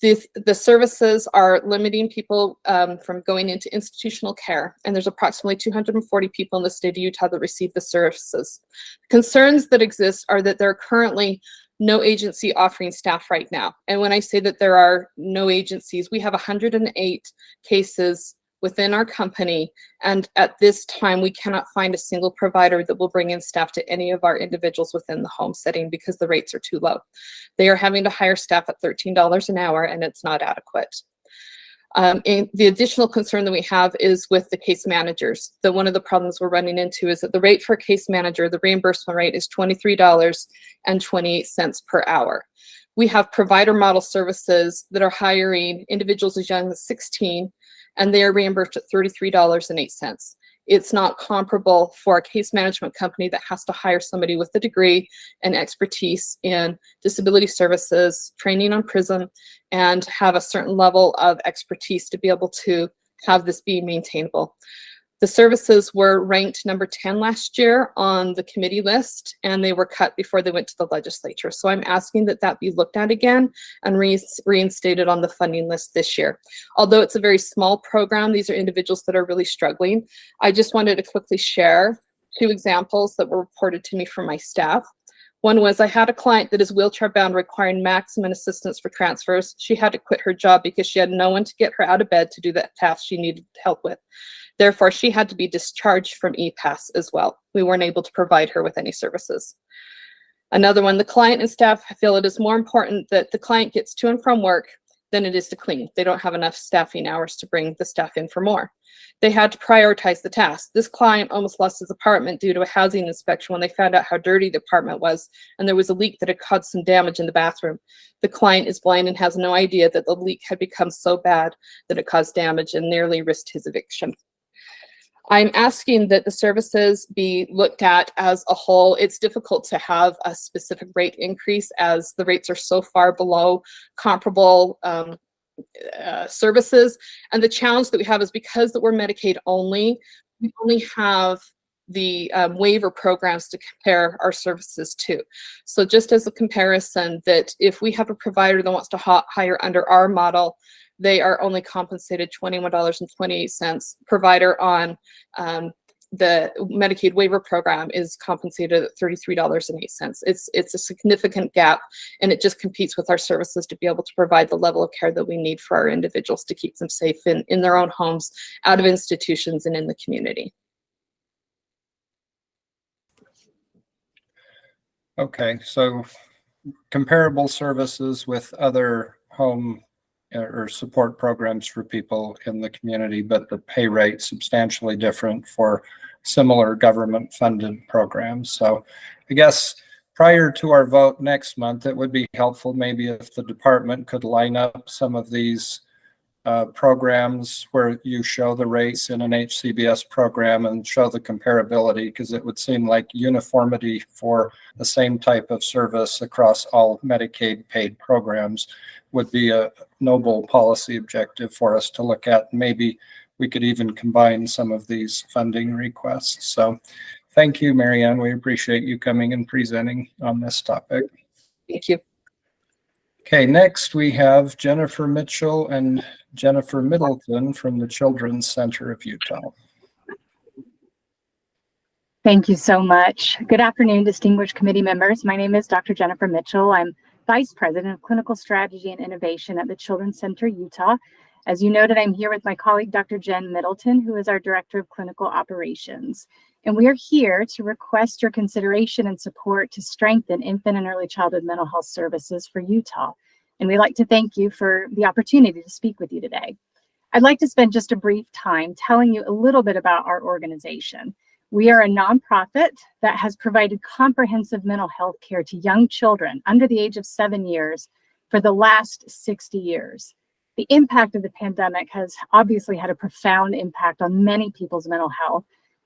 The services are limiting people from going into institutional care, and there's approximately 240 people in the state of Utah that receive the services. Concerns that exist are that there are currently no agency offering staff right now. And when I say that there are no agencies, we have 108 cases within our company, and at this time we cannot find a single provider that will bring in staff to any of our individuals within the home setting because the rates are too low. They are having to hire staff at $13 an hour, and it's not adequate. And the additional concern that we have is with the case managers. One of the problems we're running into is that the rate for a case manager, the reimbursement rate, is $23.28 per hour. We have provider model services that are hiring individuals as young as 16, and they are reimbursed at $33.08. It's not comparable for a case management company that has to hire somebody with a degree and expertise in disability services, training on PRISM, and have a certain level of expertise to be able to have this be maintainable. The services were ranked number 10 last year on the committee list, and they were cut before they went to the legislature. So I'm asking that that be looked at again and reinstated on the funding list this year. Although it's a very small program, these are individuals that are really struggling. I just wanted to quickly share 2 examples that were reported to me from my staff. One was, I had a client that is wheelchair bound requiring maximum assistance for transfers. She had to quit her job because she had no one to get her out of bed to do that task she needed help with. Therefore, she had to be discharged from EPASS as well. We weren't able to provide her with any services. Another one, the client and staff feel it is more important that the client gets to and from work than it is to clean. They don't have enough staffing hours to bring the staff in for more. They had to prioritize the task. This client almost lost his apartment due to a housing inspection when they found out how dirty the apartment was, and there was a leak that had caused some damage in the bathroom. The client is blind and has no idea that the leak had become so bad that it caused damage and nearly risked his eviction. I'm asking that the services be looked at as a whole. It's difficult to have a specific rate increase as the rates are so far below comparable services. And the challenge that we have is because that we're Medicaid only, we only have the waiver programs to compare our services to. So just as a comparison, that if we have a provider that wants to hire under our model, they are only compensated $21.28. Provider on the Medicaid waiver program is compensated at $33.08. It's a significant gap, and it just competes with our services to be able to provide the level of care that we need for our individuals to keep them safe in their own homes, out of institutions, and in the community. Okay, so comparable services with other home or support programs for people in the community, but the pay rate substantially different for similar government funded programs. So I guess prior to our vote next month, it would be helpful maybe if the department could line up some of these programs where you show the rates in an HCBS program and show the comparability, because it would seem like uniformity for the same type of service across all Medicaid paid programs would be a noble policy objective for us to look at. Maybe we could even combine some of these funding requests. So thank you, Marianne. We appreciate you coming and presenting on this topic. Thank you. Okay, next we have Jennifer Mitchell and Jennifer Middleton from the Children's Center of Utah. Thank you so much. Good afternoon, distinguished committee members. My name is Dr. Jennifer Mitchell. I'm Vice President of Clinical Strategy and Innovation at the Children's Center Utah. As you noted, I'm here with my colleague, Dr. Jen Middleton, who is our Director of Clinical Operations. And we are here to request your consideration and support to strengthen infant and early childhood mental health services for Utah. And we'd like to thank you for the opportunity to speak with you today. I'd like to spend just a brief time telling you a little bit about our organization. We are a nonprofit that has provided comprehensive mental health care to young children under the age of 7 years for the last 60 years. The impact of the pandemic has obviously had a profound impact on many people's mental health.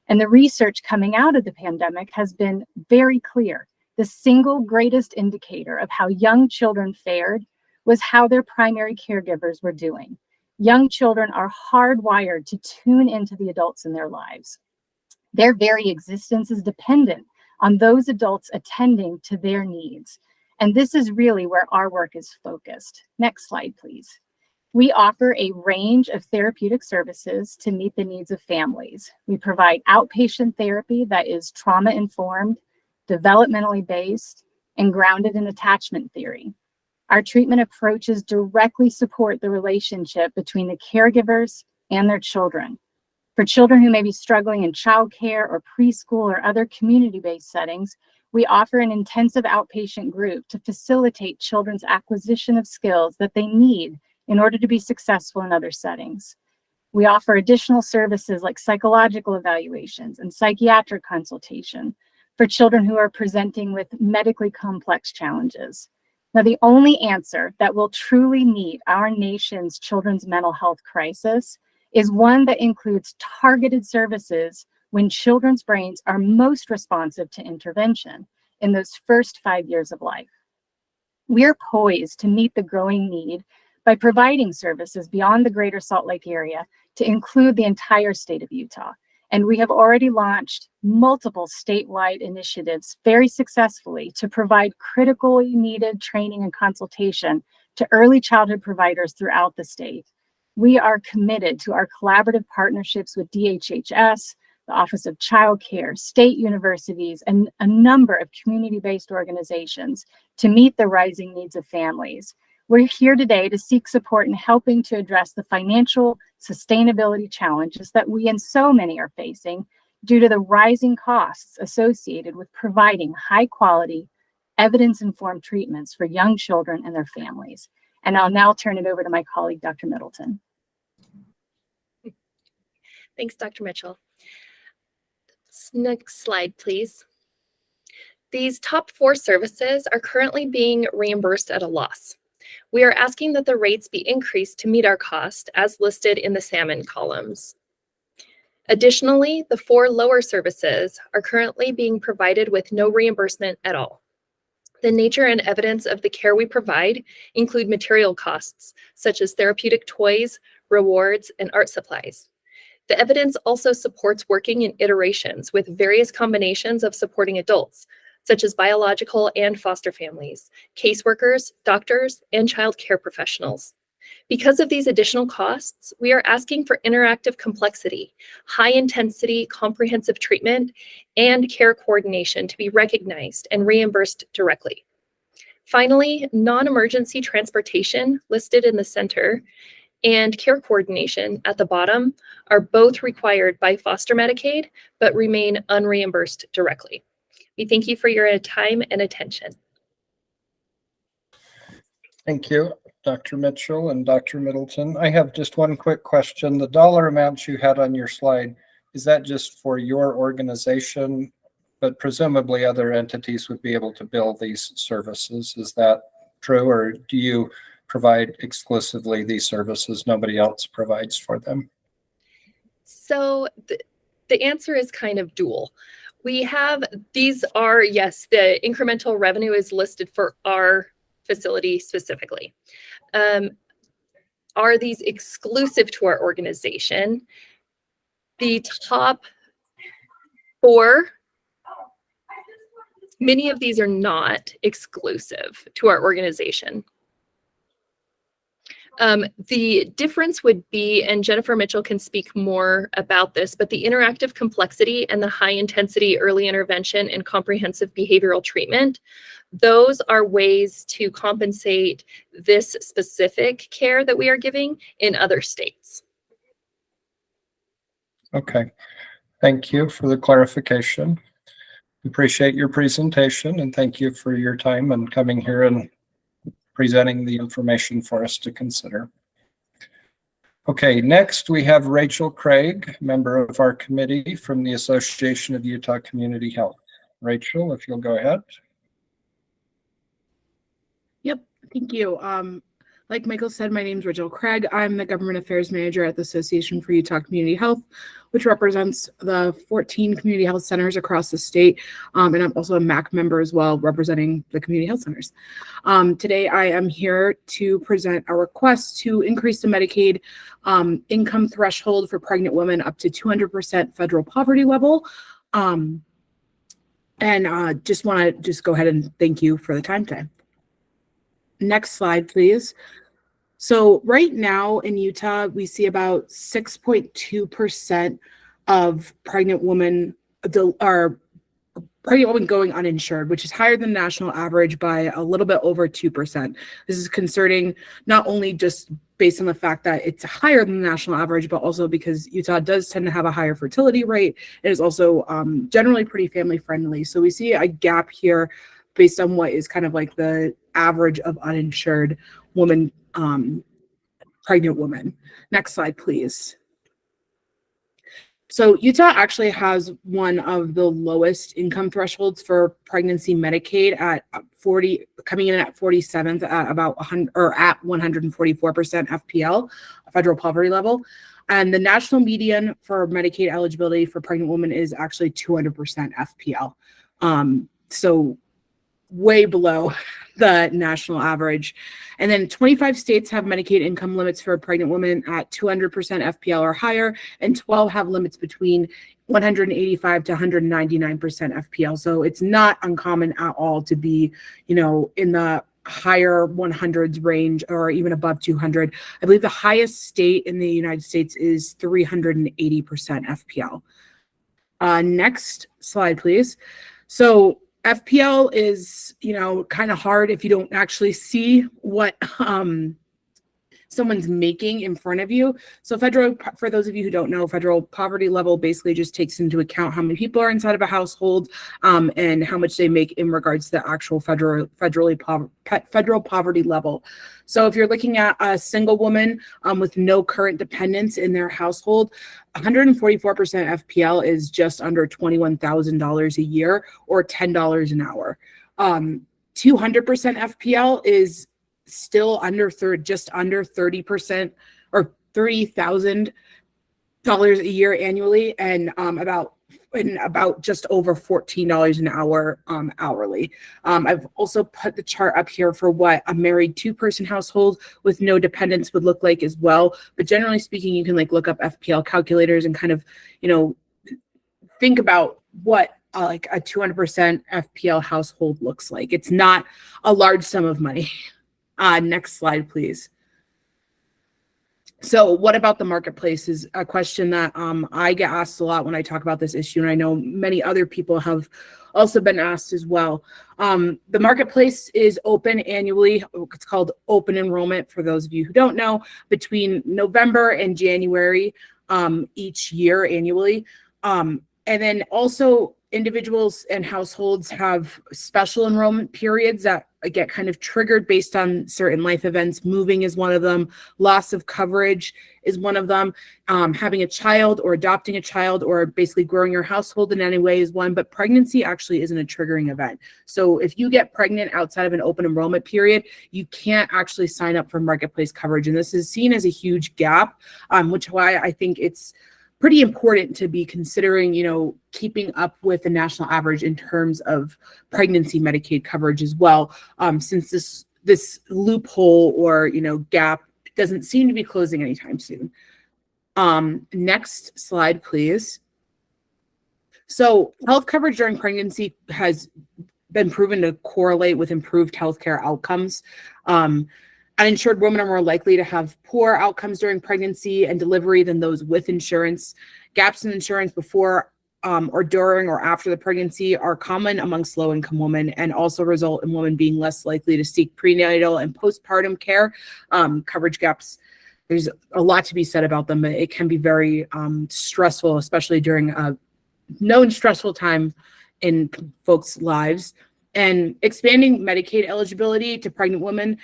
And the research coming out of the pandemic has been very clear. The single greatest indicator of how young children fared was how their primary caregivers were doing. Young children are hardwired to tune into the adults in their lives. Their very existence is dependent on those adults attending to their needs. And this is really where our work is focused. Next slide, please. We offer a range of therapeutic services to meet the needs of families. We provide outpatient therapy that is trauma-informed, developmentally based, and grounded in attachment theory. Our treatment approaches directly support the relationship between the caregivers and their children. For children who may be struggling in childcare or preschool or other community-based settings, we offer an intensive outpatient group to facilitate children's acquisition of skills that they need in order to be successful in other settings. We offer additional services like psychological evaluations and psychiatric consultation for children who are presenting with medically complex challenges. Now, the only answer that will truly meet our nation's children's mental health crisis is one that includes targeted services when children's brains are most responsive to intervention in those first 5 years of life. We are poised to meet the growing need by providing services beyond the greater Salt Lake area to include the entire state of Utah. And we have already launched multiple statewide initiatives very successfully to provide critically needed training and consultation to early childhood providers throughout the state. We are committed to our collaborative partnerships with DHHS, the Office of Child Care, state universities, and a number of community-based organizations to meet the rising needs of families. We're here today to seek support in helping to address the financial sustainability challenges that we and so many are facing due to the rising costs associated with providing high-quality, evidence-informed treatments for young children and their families. And I'll now turn it over to my colleague, Dr. Middleton. Thanks, Dr. Mitchell. Next slide, please. These top 4 services are currently being reimbursed at a loss. We are asking that the rates be increased to meet our cost as listed in the salmon columns. Additionally, the 4 lower services are currently being provided with no reimbursement at all. The nature and evidence of the care we provide include material costs, such as therapeutic toys, rewards, and art supplies. The evidence also supports working in iterations with various combinations of supporting adults, such as biological and foster families, caseworkers, doctors, and child care professionals. Because of these additional costs, we are asking for interactive complexity, high-intensity comprehensive treatment, and care coordination to be recognized and reimbursed directly. Finally, non-emergency transportation listed in the center and care coordination at the bottom are both required by foster Medicaid, but remain unreimbursed directly. We thank you for your time and attention. Thank you, Dr. Mitchell and Dr. Middleton. I have just one quick question. The dollar amounts you had on your slide, is that just for your organization? But presumably other entities would be able to bill these services. Is that true, or do you provide exclusively these services? Nobody else provides for them? So the answer is kind of dual. We have, these are, yes, the incremental revenue is listed for our facility specifically. Are these exclusive to our organization? The top 4, many of these are not exclusive to our organization. The difference would be, and Jennifer Mitchell can speak more about this, but the interactive complexity and the high intensity early intervention and comprehensive behavioral treatment, those are ways to compensate this specific care that we are giving in other states. Okay, thank you for the clarification. Appreciate your presentation and thank you for your time and coming here and presenting the information for us to consider. Okay, next we have Rachel Craig, member of our committee from the Association of Utah Community Health. Rachel, if you'll go ahead. Yep, thank you. Like Michael said, my name is Rachel Craig. I'm the Government Affairs Manager at the Association for Utah Community Health, which represents the 14 community health centers across the state. And I'm also a MAC member as well, representing the community health centers. Today, I am here to present a request to increase the Medicaid income threshold for pregnant women up to 200% federal poverty level. Just want to go ahead and thank you for the time today. Next slide, please. So right now in Utah, we see about 6.2% of pregnant women going uninsured, which is higher than the national average by a little bit over 2%. This is concerning, not only just based on the fact that it's higher than the national average, but also because Utah does tend to have a higher fertility rate. It is also generally pretty family friendly. So we see a gap here based on what is kind of like the average of uninsured women, pregnant women. Next slide, please. So Utah actually has one of the lowest income thresholds for pregnancy Medicaid at 40, coming in at 47th at about 100 or at 144% FPL, federal poverty level. And the national median for Medicaid eligibility for pregnant women is actually 200% FPL. So way below the national average. And then 25 states have Medicaid income limits for pregnant women at 200% FPL or higher, and 12 have limits between 185 to 199% FPL. So it's not uncommon at all to be, in the higher 100s range or even above 200. I believe the highest state in the United States is 380% FPL. Next slide, please. So FPL is, kind of hard if you don't actually see what someone's making in front of you. So for those of you who don't know, federal poverty level basically just takes into account how many people are inside of a household and how much they make in regards to the actual federal poverty level. So if you're looking at a single woman with no current dependents in their household, 144% FPL is just under $21,000 a year or $10 an hour. 200% FPL is still just under 30% or $30,000 a year annually, and about just over $14 an hour hourly. I've also put the chart up here for what a married two-person household with no dependents would look like as well. But generally speaking, you can look up FPL calculators and kind of, think about what like a 200% FPL household looks like. It's not a large sum of money. Next slide, please. So what about the marketplace is a question that I get asked a lot when I talk about this issue, and I know many other people have also been asked as well. The marketplace is open annually. It's called open enrollment for those of you who don't know, between November and January each year annually. And then also individuals and households have special enrollment periods that get kind of triggered based on certain life events. Moving is one of them. Loss of coverage is one of them. Having a child or adopting a child or basically growing your household in any way is one, but pregnancy actually isn't a triggering event. So if you get pregnant outside of an open enrollment period, you can't actually sign up for marketplace coverage. And this is seen as a huge gap, which is why I think it's pretty important to be considering, keeping up with the national average in terms of pregnancy Medicaid coverage as well, since this loophole or, gap doesn't seem to be closing anytime soon. Next slide, please. So health coverage during pregnancy has been proven to correlate with improved healthcare outcomes. Uninsured women are more likely to have poor outcomes during pregnancy and delivery than those with insurance. Gaps in insurance before or during or after the pregnancy are common amongst low-income women and also result in women being less likely to seek prenatal and postpartum care. Coverage gaps, there's a lot to be said about them, but it can be very stressful, especially during a known stressful time in folks' lives. And expanding Medicaid eligibility to pregnant women,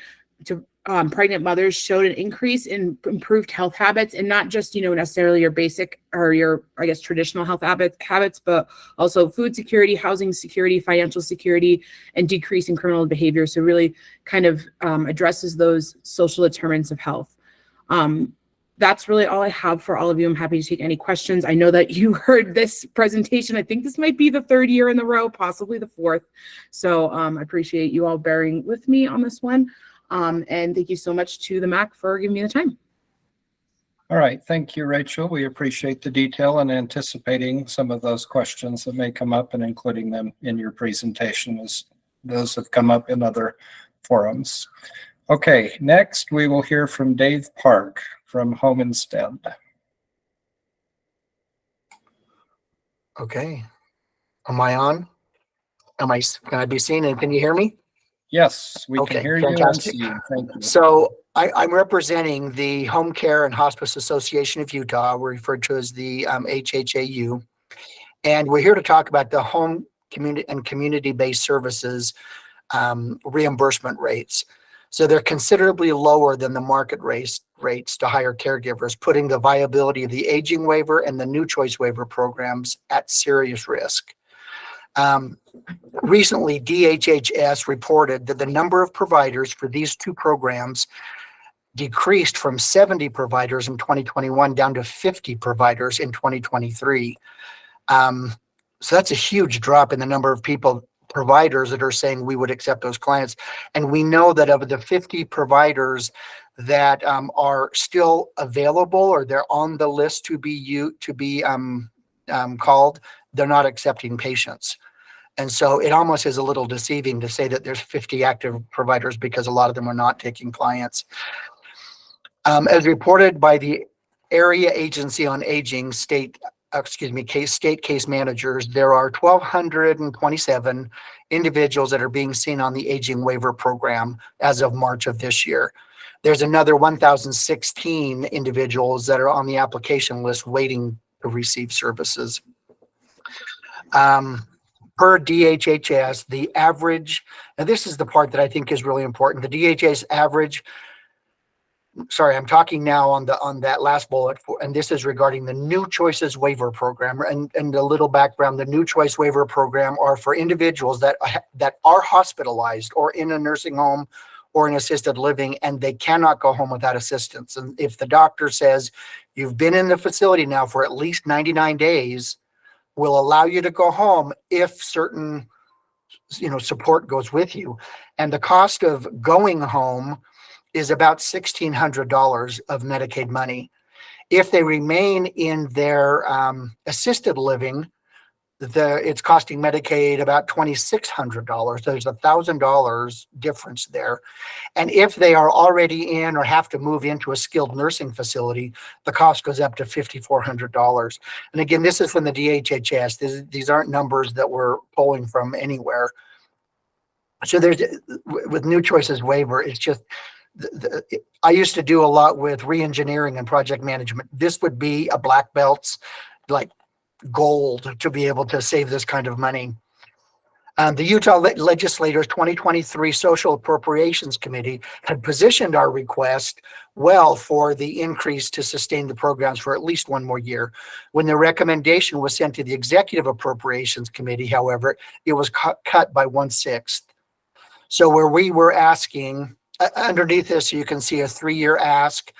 to pregnant mothers, showed an increase in improved health habits, and not just, necessarily your basic or your, I guess, traditional health habits, but also food security, housing security, financial security, and decrease in criminal behavior. So really kind of addresses those social determinants of health. That's really all I have for all of you. I'm happy to take any questions. I know that you heard this presentation. I think this might be the third year in a row, possibly the fourth. So I appreciate you all bearing with me on this one. And thank you so much to the MAC for giving me the time. All right. Thank you, Rachel. We appreciate the detail and anticipating some of those questions that may come up and including them in your presentation as those have come up in other forums. Okay, next we will hear from Dave Park from Home Instead. Okay. Am I on? Can I be seen and can you hear me? Yes, we can hear you and see you. Thank you. So I'm representing the Home Care and Hospice Association of Utah, we're referred to as the HHAU. And we're here to talk about the home community and community-based services reimbursement rates. So they're considerably lower than the market rates to hire caregivers, putting the viability of the aging waiver and the new choice waiver programs at serious risk. Recently, DHHS reported that the number of providers for these two programs decreased from 70 providers in 2021 down to 50 providers in 2023. So that's a huge drop in the number of providers that are saying we would accept those clients. And we know that of the 50 providers that are still available or they're on the list to be called, they're not accepting patients. And so it almost is a little deceiving to say that there's 50 active providers because a lot of them are not taking clients. As reported by the Area Agency on Aging state case managers, there are 1,227 individuals that are being seen on the aging waiver program as of March of this year. There's another 1,016 individuals that are on the application list waiting to receive services. Per DHHS, the average, and this is the part that I think is really important, the DHS average, sorry, I'm talking now on that last bullet, and this is regarding the New Choices Waiver Program. And a little background, the New Choice Waiver Program are for individuals that are hospitalized or in a nursing home or in assisted living, and they cannot go home without assistance. And if the doctor says you've been in the facility now for at least 99 days, will allow you to go home if certain, support goes with you. And the cost of going home is about $1,600 of Medicaid money. If they remain in their assisted living, it's costing Medicaid about $2,600. There's $1,000 difference there. And if they are already in or have to move into a skilled nursing facility, the cost goes up to $5,400. And again, this is from the DHHS. These aren't numbers that we're pulling from anywhere. So with New Choices Waiver, it's just, I used to do a lot with re-engineering and project management. This would be a black belt's like gold to be able to save this kind of money. The Utah Legislators 2023 Social Appropriations Committee had positioned our request well for the increase to sustain the programs for at least one more year. When the recommendation was sent to the Executive Appropriations Committee, however, it was cut by 1/6. So where we were asking, underneath this, you can see a 3-year ask,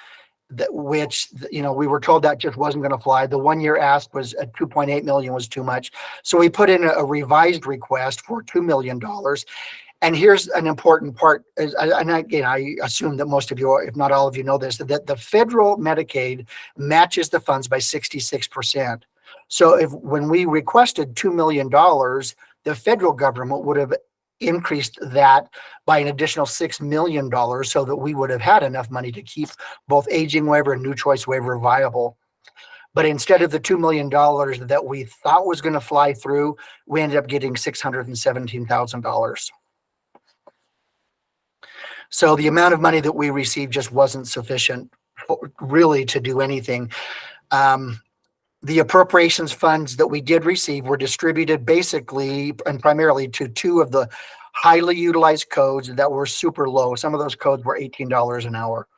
which we were told that just wasn't going to fly. The 1-year ask was at $2.8 million was too much. So we put in a revised request for $2 million. And here's an important part. And again, I assume that most of you, if not all of you, know this, that the federal Medicaid matches the funds by 66%. So when we requested $2 million, the federal government would have increased that by an additional $6 million so that we would have had enough money to keep both aging waiver and new choice waiver viable. But instead of the $2 million that we thought was going to fly through, we ended up getting $617,000. So the amount of money that we received just wasn't sufficient really to do anything. The appropriations funds that we did receive were distributed basically and primarily to two of the highly utilized codes that were super low. Some of those codes were $18 an hour.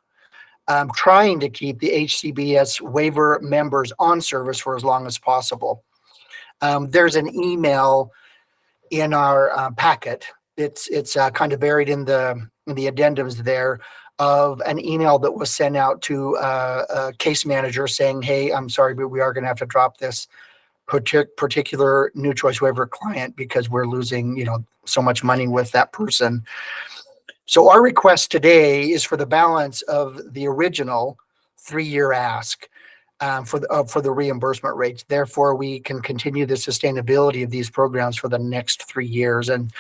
Trying to keep the HCBS waiver members on service for as long as possible. There's an email in our packet. It's kind of buried in the addendums there of an email that was sent out to a case manager saying, hey, I'm sorry, but we are going to have to drop this particular new choice waiver client because we're losing, so much money with that person. So our request today is for the balance of the original 3-year ask for the reimbursement rates. Therefore, we can continue the sustainability of these programs for the next 3 years. And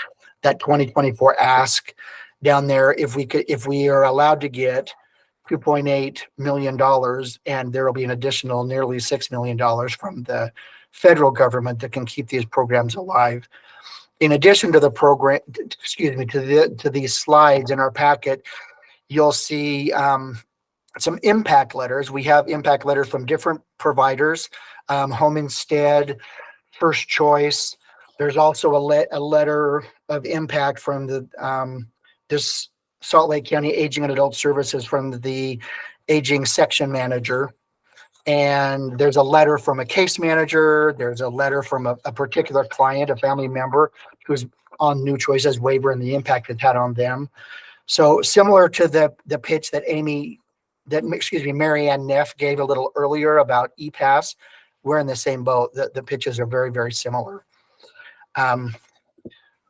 that 2024 ask down there, if we are allowed to get $2.8 million, and there will be an additional nearly $6 million from the federal government that can keep these programs alive. In addition to the program, to these slides in our packet, you'll see some impact letters. We have impact letters from different providers, Home Instead, First Choice. There's also a letter of impact from this Salt Lake County Aging and Adult Services from the Aging Section Manager. And there's a letter from a case manager. There's a letter from a particular client, a family member who's on new choices waiver and the impact it had on them. So similar to the pitch that Mary Ann Neff gave a little earlier about ePass, we're in the same boat. The pitches are very, very similar.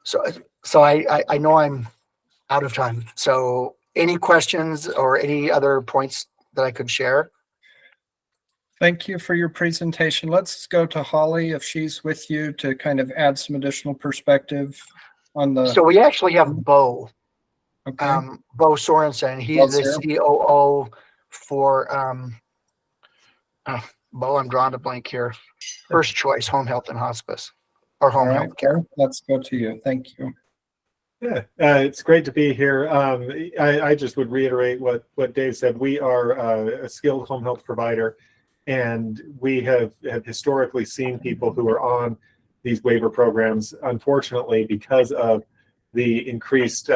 So I know I'm out of time. So any questions or any other points that I could share? Thank you for your presentation. Let's go to Holly if she's with you to kind of add some additional perspective on the. So we actually have Bo. Okay. Bo Sorensen. He's the COO for Bo. I'm drawing a blank here. First Choice Home Health and Hospice or Home Health Care. Let's go to you. Thank you. Yeah, it's great to be here. I just would reiterate what Dave said. We are a skilled home health provider, and we have historically seen people who are on these waiver programs. Unfortunately, because of the increased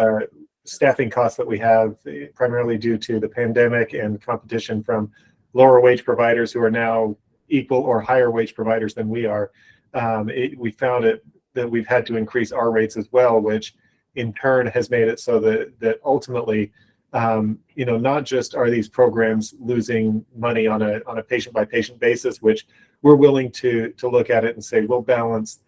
staffing costs that we have, primarily due to the pandemic and competition from lower wage providers who are now equal or higher wage providers than we are, we found that we've had to increase our rates as well, which in turn has made it so that ultimately, not just are these programs losing money on a patient by patient basis, which we're willing to look at it and say we'll balance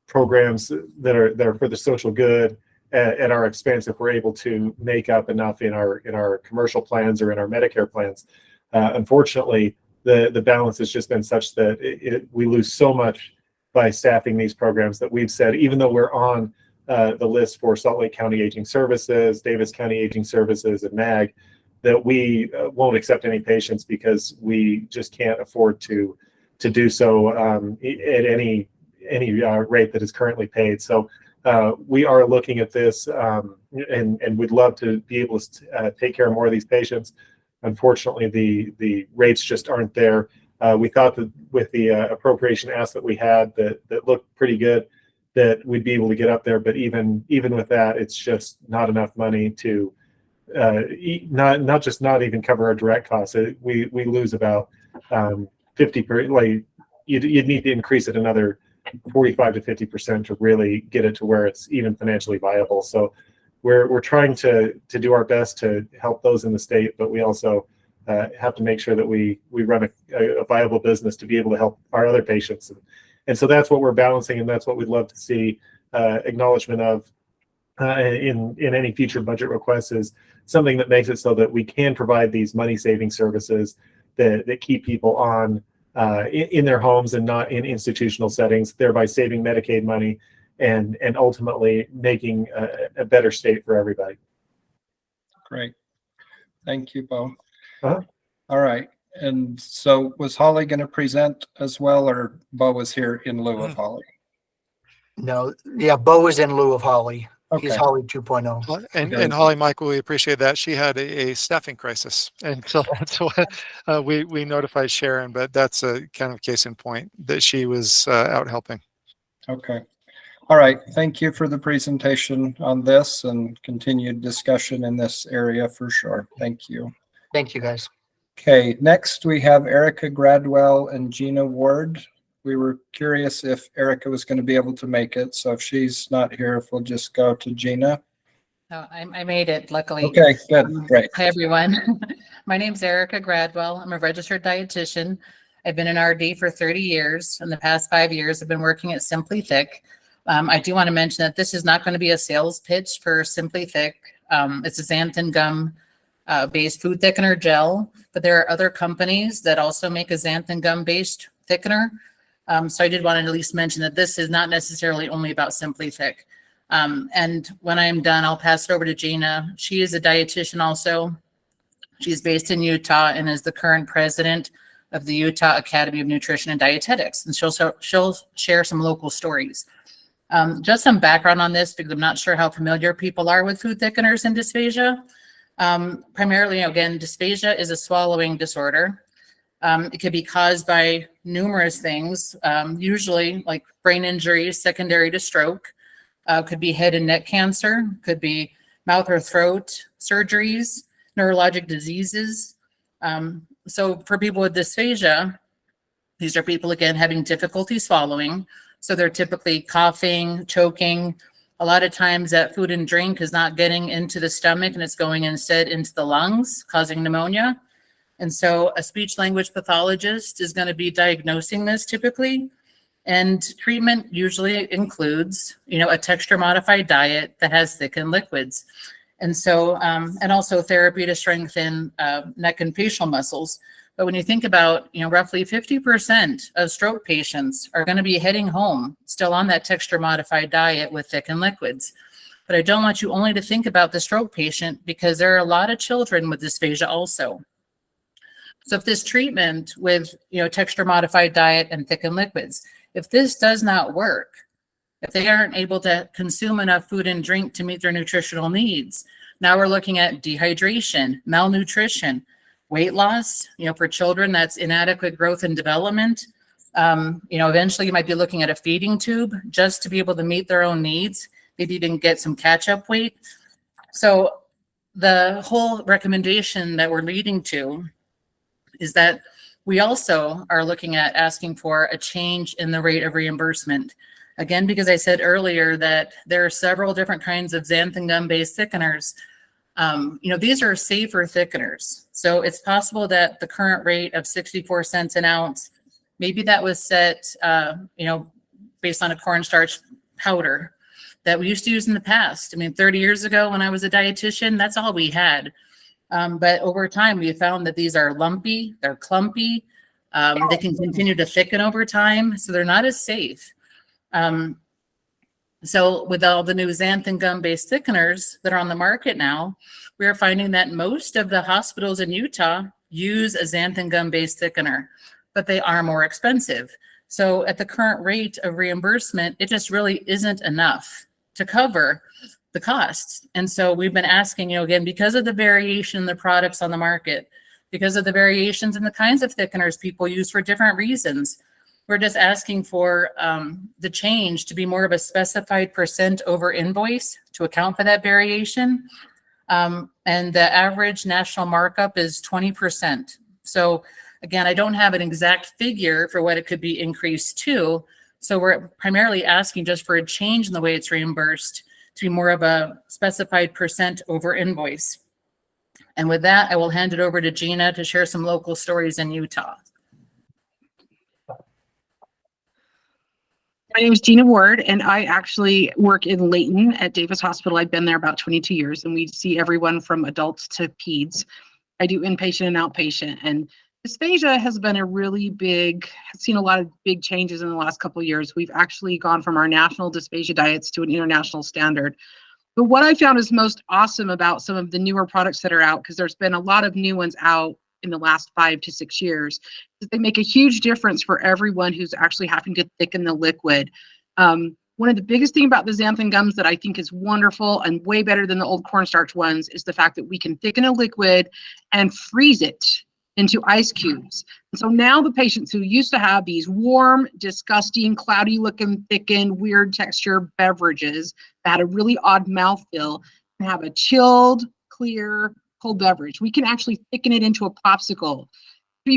programs that are for the social good at our expense if we're able to make up enough in our commercial plans or in our Medicare plans. Unfortunately, the balance has just been such that we lose so much by staffing these programs that we've said, even though we're on the list for Salt Lake County Aging Services, Davis County Aging Services, and MAG, that we won't accept any patients because we just can't afford to do so at any rate that is currently paid. So we are looking at this and we'd love to be able to take care of more of these patients. Unfortunately, the rates just aren't there. We thought that with the appropriation ask that we had that looked pretty good, that we'd be able to get up there, but even with that, it's just not enough money to not even cover our direct costs. We lose about 50 per, like you'd need to increase it another 45 to 50% to really get it to where it's even financially viable. So we're trying to do our best to help those in the state, but we also have to make sure that we run a viable business to be able to help our other patients. And so that's what we're balancing, and that's what we'd love to see acknowledgement of in any future budget requests, is something that makes it so that we can provide these money-saving services that keep people on in their homes and not in institutional settings, thereby saving Medicaid money and ultimately making a better state for everybody. Great. Thank you, Bo. Uh-huh. All right. And so was Holly going to present as well, or Bo was here in lieu of Holly? No, yeah, Bo is in lieu of Holly. He's Okay. Holly 2.0. Well, and Holly, Michael, we appreciate that. She had a staffing crisis, and so that's what we notified Sharon. But that's a kind of case in point that she was out helping. Okay. All right. Thank you for the presentation on this and continued discussion in this area for sure. Thank you. Thank you, guys. Okay. Next, we have Erica Gradwell and Gina Ward. We were curious if Erica was going to be able to make it. So if she's not here, if we'll just go to Gina. Oh, I made it, luckily. Okay, good, great. Hi, everyone. My name's Erica Gradwell. I'm a registered dietitian. I've been in RD for 30 years. In the past 5 years, I've been working at Simply Thick. I do want to mention that this is not going to be a sales pitch for Simply Thick. It's a xanthan gum based food thickener gel, but there are other companies that also make a xanthan gum based thickener. So I did want to at least mention that this is not necessarily only about Simply Thick. And when I'm done, I'll pass it over to Gina. She is a dietitian also. She's based in Utah and is the current president of the Utah Academy of Nutrition and Dietetics. And she'll share some local stories. Just some background on this, because I'm not sure how familiar people are with food thickeners and dysphagia. Primarily, again, dysphagia is a swallowing disorder. It could be caused by numerous things, usually like brain injury secondary to stroke, could be head and neck cancer, could be mouth or throat surgeries, neurologic diseases. So for people with dysphagia, these are people, again, having difficulty swallowing. So they're typically coughing, choking. A lot of times that food and drink is not getting into the stomach and it's going instead into the lungs, causing pneumonia. And so a speech language pathologist is going to be diagnosing this typically. And treatment usually includes, a texture modified diet that has thickened liquids. And so, and also therapy to strengthen neck and facial muscles. But when you think about, roughly 50% of stroke patients are going to be heading home still on that texture modified diet with thickened liquids. But I don't want you only to think about the stroke patient, because there are a lot of children with dysphagia also. So if this treatment with, texture modified diet and thickened liquids, if this does not work, if they aren't able to consume enough food and drink to meet their nutritional needs, now we're looking at dehydration, malnutrition, weight loss, for children, that's inadequate growth and development. Eventually you might be looking at a feeding tube just to be able to meet their own needs, maybe even get some catch-up weight. So the whole recommendation that we're leading to is that we also are looking at asking for a change in the rate of reimbursement. Again, because I said earlier that there are several different kinds of xanthan gum-based thickeners. These are safer thickeners. So it's possible that the current rate of 64 cents an ounce, maybe that was set, based on a cornstarch powder that we used to use in the past. 30 years ago when I was a dietitian, that's all we had. But over time, we found that these are lumpy, they're clumpy, they can continue to thicken over time, so they're not as safe. So with all the new xanthan gum-based thickeners that are on the market now, we are finding that most of the hospitals in Utah use a xanthan gum-based thickener, but they are more expensive. So at the current rate of reimbursement, it just really isn't enough to cover the costs. And so we've been asking, again, because of the variation in the products on the market, because of the variations in the kinds of thickeners people use for different reasons, we're just asking for the change to be more of a specified percent over invoice to account for that variation. And the average national markup is 20%. So again, I don't have an exact figure for what it could be increased to. So we're primarily asking just for a change in the way it's reimbursed to be more of a specified percent over invoice. And with that, I will hand it over to Gina to share some local stories in Utah. My name is Gina Ward, and I actually work in Layton at Davis Hospital. I've been there about 22 years, and we see everyone from adults to peds. I do inpatient and outpatient, and Dysphagia has been a really big, seen a lot of big changes in the last couple of years. We've actually gone from our national dysphagia diets to an international standard. But what I found is most awesome about some of the newer products that are out, because there's been a lot of new ones out in the last 5 to 6 years, is they make a huge difference for everyone who's actually having to thicken the liquid. One of the biggest thing about the xanthan gums that I think is wonderful and way better than the old cornstarch ones is the fact that we can thicken a liquid and freeze it into ice cubes. And so now the patients who used to have these warm, disgusting, cloudy looking, thickened, weird texture beverages that had a really odd mouthfeel can have a chilled, clear, cold beverage. We can actually thicken it into a popsicle.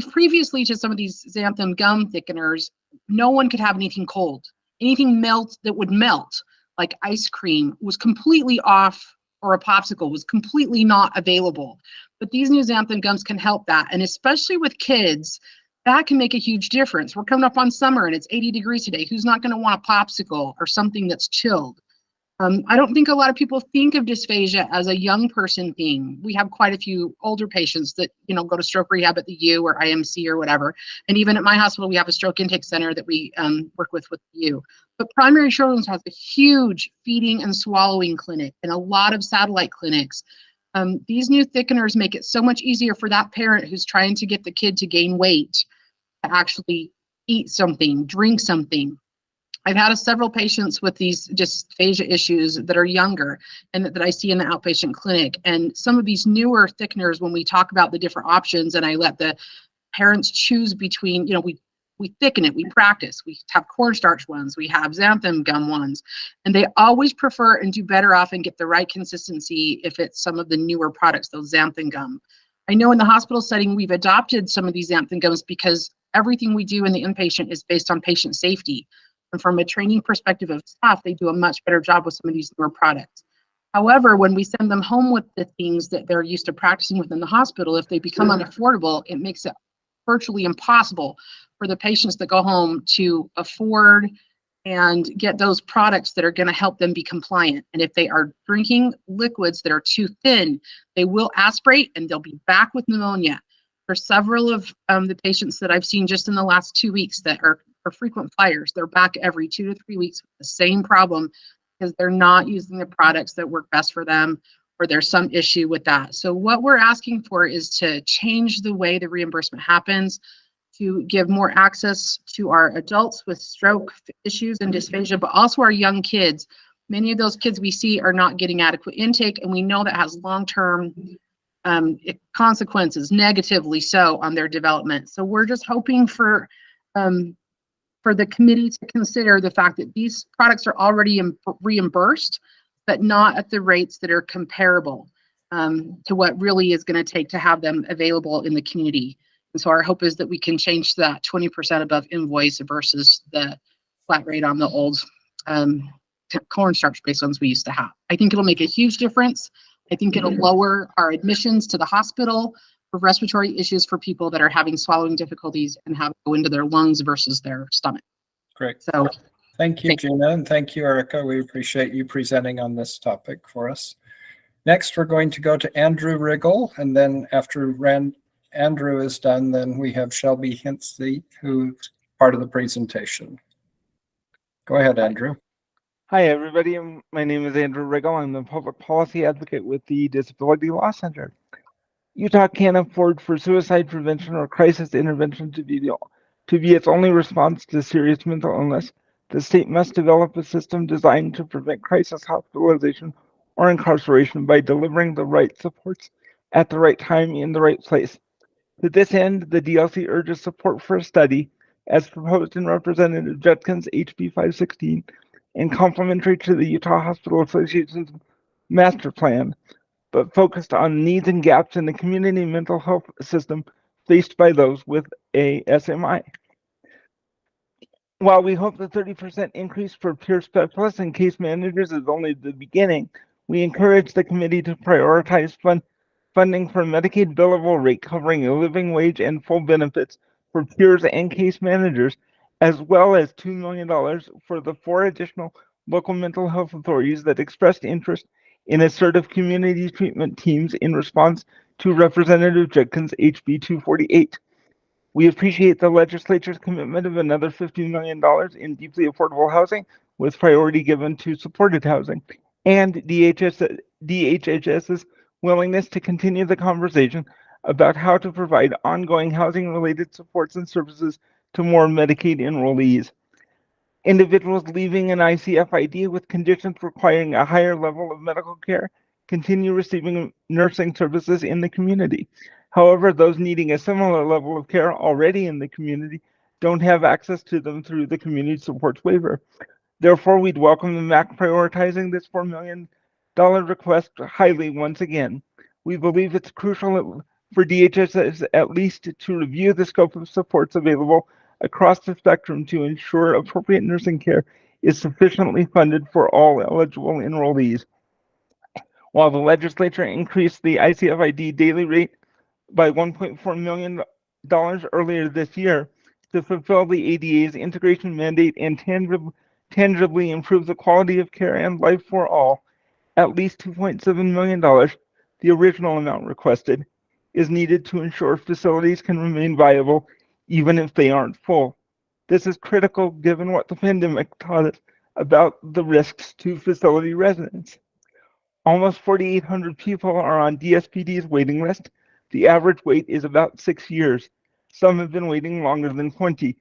Previously to some of these xanthan gum thickeners, no one could have anything cold. Anything that would melt, like ice cream, was completely off, or a popsicle was completely not available. But these new xanthan gums can help that. And especially with kids, that can make a huge difference. We're coming up on summer and it's 80 degrees today. Who's not going to want a popsicle or something that's chilled? I don't think a lot of people think of dysphagia as a young person thing. We have quite a few older patients that, go to stroke rehab at the U or IMC or whatever. And even at my hospital, we have a stroke intake center that we work with the U. But Primary Children's has a huge feeding and swallowing clinic and a lot of satellite clinics. These new thickeners make it so much easier for that parent who's trying to get the kid to gain weight to actually eat something, drink something. I've had several patients with these dysphagia issues that are younger and that I see in the outpatient clinic. And some of these newer thickeners, when we talk about the different options and I let the parents choose between, we thicken it, we practice, we have cornstarch ones, we have xanthan gum ones, and they always prefer and do better off and get the right consistency if it's some of the newer products, those xanthan gum. I know in the hospital setting, we've adopted some of these xanthan gums because everything we do in the inpatient is based on patient safety. And from a training perspective of staff, they do a much better job with some of these newer products. However, when we send them home with the things that they're used to practicing within the hospital, if they become unaffordable, it makes it virtually impossible for the patients that go home to afford and get those products that are going to help them be compliant. And if they are drinking liquids that are too thin, they will aspirate and they'll be back with pneumonia. For several of the patients that I've seen just in the last 2 weeks that are frequent flyers, they're back every 2 to 3 weeks with the same problem because they're not using the products that work best for them, or there's some issue with that. So what we're asking for is to change the way the reimbursement happens, to give more access to our adults with stroke issues and dysphagia, but also our young kids. Many of those kids we see are not getting adequate intake, and we know that has long-term consequences, negatively so, on their development. So we're just hoping for the committee to consider the fact that these products are already reimbursed, but not at the rates that are comparable to what really is going to take to have them available in the community. And so our hope is that we can change that 20% above invoice versus the flat rate on the old cornstarch-based ones we used to have. I think it'll make a huge difference. I think it'll lower our admissions to the hospital for respiratory issues for people that are having swallowing difficulties and have to go into their lungs versus their stomach. Great. So thank you, Gina, and thank you, Erica. We appreciate you presenting on this topic for us. Next, we're going to go to Andrew Riggle, and then after Andrew is done, then we have Shelby Hinsley, who's part of the presentation. Go ahead, Andrew. Hi, everybody. My name is Andrew Riggle. I'm the public policy advocate with the Disability Law Center. Utah can't afford for suicide prevention or crisis intervention to be its only response to serious mental illness. The state must develop a system designed to prevent crisis hospitalization or incarceration by delivering the right supports at the right time in the right place. To this end, the DLC urges support for a study, as proposed in Representative Judkins' HB 516, and complementary to the Utah Hospital Association's master plan, but focused on needs and gaps in the community mental health system faced by those with ASMI. While we hope the 30% increase for peer specialists and case managers is only the beginning, we encourage the committee to prioritize funding for Medicaid billable rate covering a living wage and full benefits for peers and case managers, as well as $2 million for the 4 additional local mental health authorities that expressed interest in assertive community treatment teams in response to Representative Judkins' HB 248. We appreciate the legislature's commitment of another $50 million in deeply affordable housing, with priority given to supported housing, and DHHS's willingness to continue the conversation about how to provide ongoing housing-related supports and services to more Medicaid enrollees. Individuals leaving an ICFID with conditions requiring a higher level of medical care continue receiving nursing services in the community. However, those needing a similar level of care already in the community don't have access to them through the community supports waiver. Therefore, we'd welcome the MAC prioritizing this $4 million request highly once again. We believe it's crucial for DHS at least to review the scope of supports available across the spectrum to ensure appropriate nursing care is sufficiently funded for all eligible enrollees. While the legislature increased the ICFID daily rate by $1.4 million earlier this year to fulfill the ADA's integration mandate and tangibly improve the quality of care and life for all, at least $2.7 million, the original amount requested, is needed to ensure facilities can remain viable even if they aren't full. This is critical given what the pandemic taught us about the risks to facility residents. Almost 4,800 people are on DSPD's waiting list. The average wait is about 6 years. Some have been waiting longer than 20.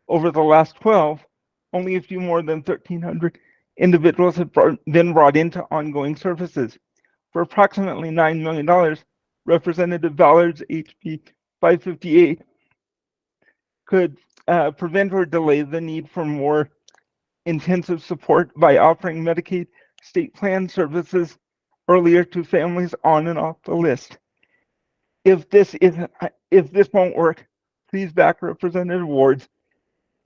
Over the last 12, only a few more than 1,300 individuals have been brought into ongoing services. For approximately $9 million, Representative Ballard's HB 558 could prevent or delay the need for more intensive support by offering Medicaid state plan services earlier to families on and off the list. If this won't work, please back Representative Ward's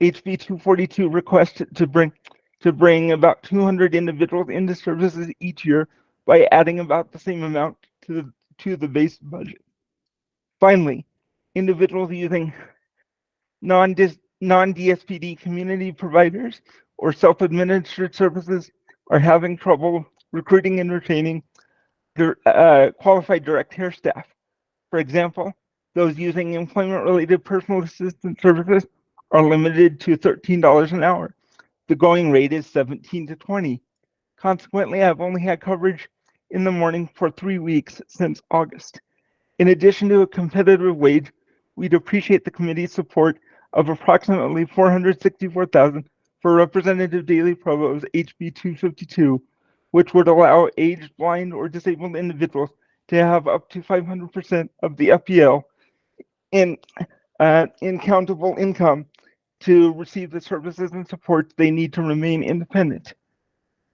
HB 242 request to bring about 200 individuals into services each year by adding about the same amount to the base budget. Finally, individuals using non-DSPD community providers or self-administered services are having trouble recruiting and retaining qualified direct care staff. For example, those using employment-related personal assistance services are limited to $13 an hour. The going rate is 17 to 20. Consequently, I've only had coverage in the morning for 3 weeks since August. In addition to a competitive wage, we'd appreciate the committee's support of approximately $464,000 for Representative Daley Provost's HB 252, which would allow aged, blind, or disabled individuals to have up to 500% of the FPL in countable income to receive the services and support they need to remain independent.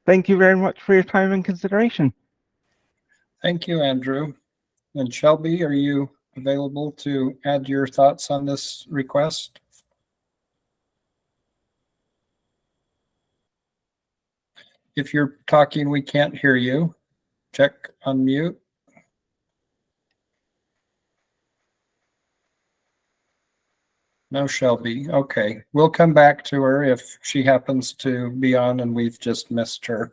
Thank you very much for your time and consideration. Thank you, Andrew. And Shelby, are you available to add your thoughts on this request? If you're talking, we can't hear you. Check unmute. No, Shelby. Okay. We'll come back to her if she happens to be on and we've just missed her.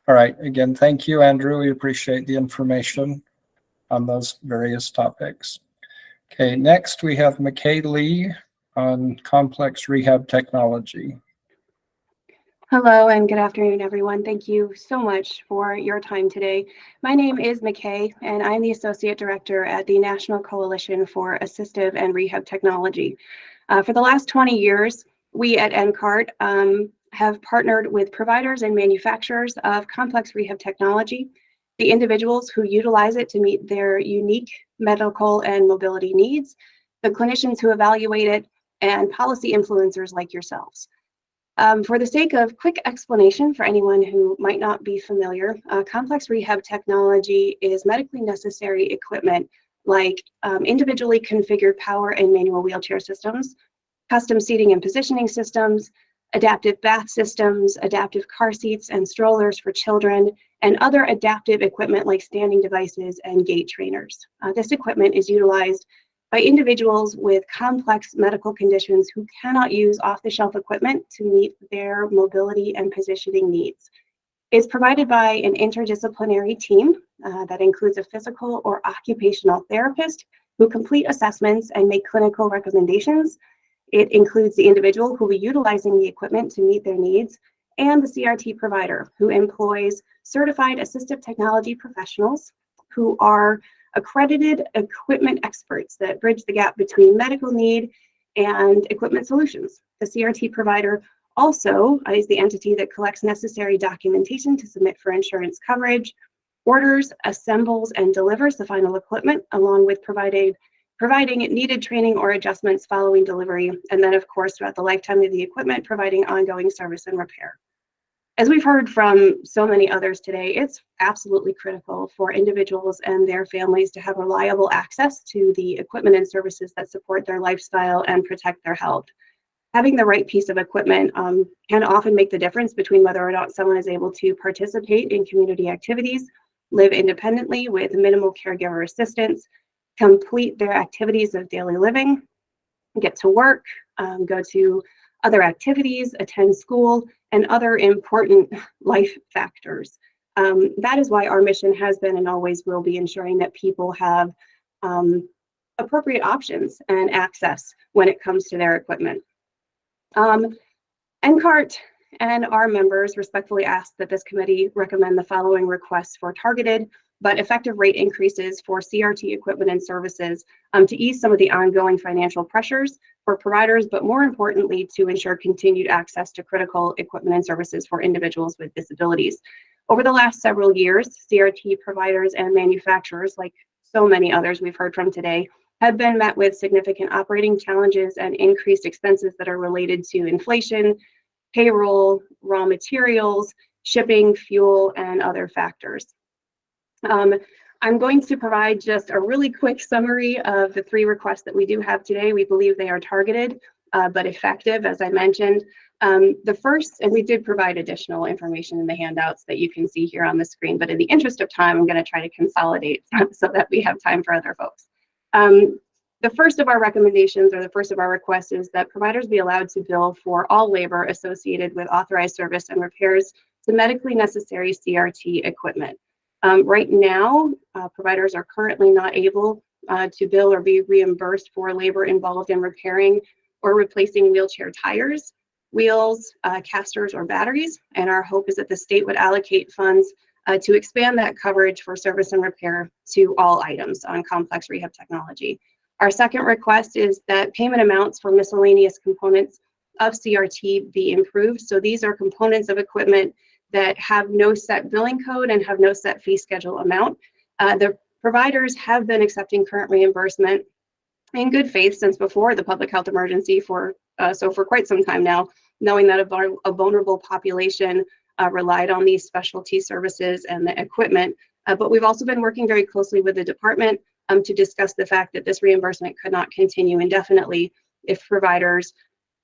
All right. Again, thank you, Andrew. We appreciate the information on those various topics. Okay. Next, we have McKay Lee on complex rehab technology. Hello and good afternoon, everyone. Thank you so much for your time today. My name is McKay, and I'm the Associate Director at the National Coalition for Assistive and Rehab Technology. For the last 20 years, we at NCART have partnered with providers and manufacturers of complex rehab technology, the individuals who utilize it to meet their unique medical and mobility needs, the clinicians who evaluate it, and policy influencers like yourselves. For the sake of quick explanation for anyone who might not be familiar, complex rehab technology is medically necessary equipment like individually configured power and manual wheelchair systems, custom seating and positioning systems, adaptive bath systems, adaptive car seats and strollers for children, and other adaptive equipment like standing devices and gait trainers. This equipment is utilized by individuals with complex medical conditions who cannot use off-the-shelf equipment to meet their mobility and positioning needs. It's provided by an interdisciplinary team that includes a physical or occupational therapist, who complete assessments and make clinical recommendations. It includes the individual who will be utilizing the equipment to meet their needs, and the CRT provider, who employs certified assistive technology professionals who are accredited equipment experts that bridge the gap between medical need and equipment solutions. The CRT provider also is the entity that collects necessary documentation to submit for insurance coverage, orders, assembles, and delivers the final equipment, along with providing needed training or adjustments following delivery, and then, of course, throughout the lifetime of the equipment, providing ongoing service and repair. As we've heard from so many others today, it's absolutely critical for individuals and their families to have reliable access to the equipment and services that support their lifestyle and protect their health. Having the right piece of equipment can often make the difference between whether or not someone is able to participate in community activities, live independently with minimal caregiver assistance, complete their activities of daily living, get to work, go to other activities, attend school, and other important life factors. That is why our mission has been and always will be ensuring that people have appropriate options and access when it comes to their equipment. NCART and our members respectfully ask that this committee recommend the following requests for targeted but effective rate increases for CRT equipment and services to ease some of the ongoing financial pressures for providers, but more importantly, to ensure continued access to critical equipment and services for individuals with disabilities. Over the last several years, CRT providers and manufacturers, like so many others we've heard from today, have been met with significant operating challenges and increased expenses that are related to inflation, payroll, raw materials, shipping, fuel, and other factors. I'm going to provide just a really quick summary of the 3 requests that we do have today. We believe they are targeted, but effective, as I mentioned. The first, and we did provide additional information in the handouts that you can see here on the screen, but in the interest of time, I'm going to try to consolidate so that we have time for other folks. The first of our recommendations, or the first of our requests, is that providers be allowed to bill for all labor associated with authorized service and repairs to medically necessary CRT equipment. Right now, providers are currently not able to bill or be reimbursed for labor involved in repairing or replacing wheelchair tires, wheels, casters, or batteries. And our hope is that the state would allocate funds to expand that coverage for service and repair to all items on complex rehab technology. Our second request is that payment amounts for miscellaneous components of CRT be improved. So these are components of equipment that have no set billing code and have no set fee schedule amount. The providers have been accepting current reimbursement in good faith since before the public health emergency for quite some time now, knowing that a vulnerable population relied on these specialty services and the equipment. But we've also been working very closely with the department to discuss the fact that this reimbursement could not continue indefinitely if providers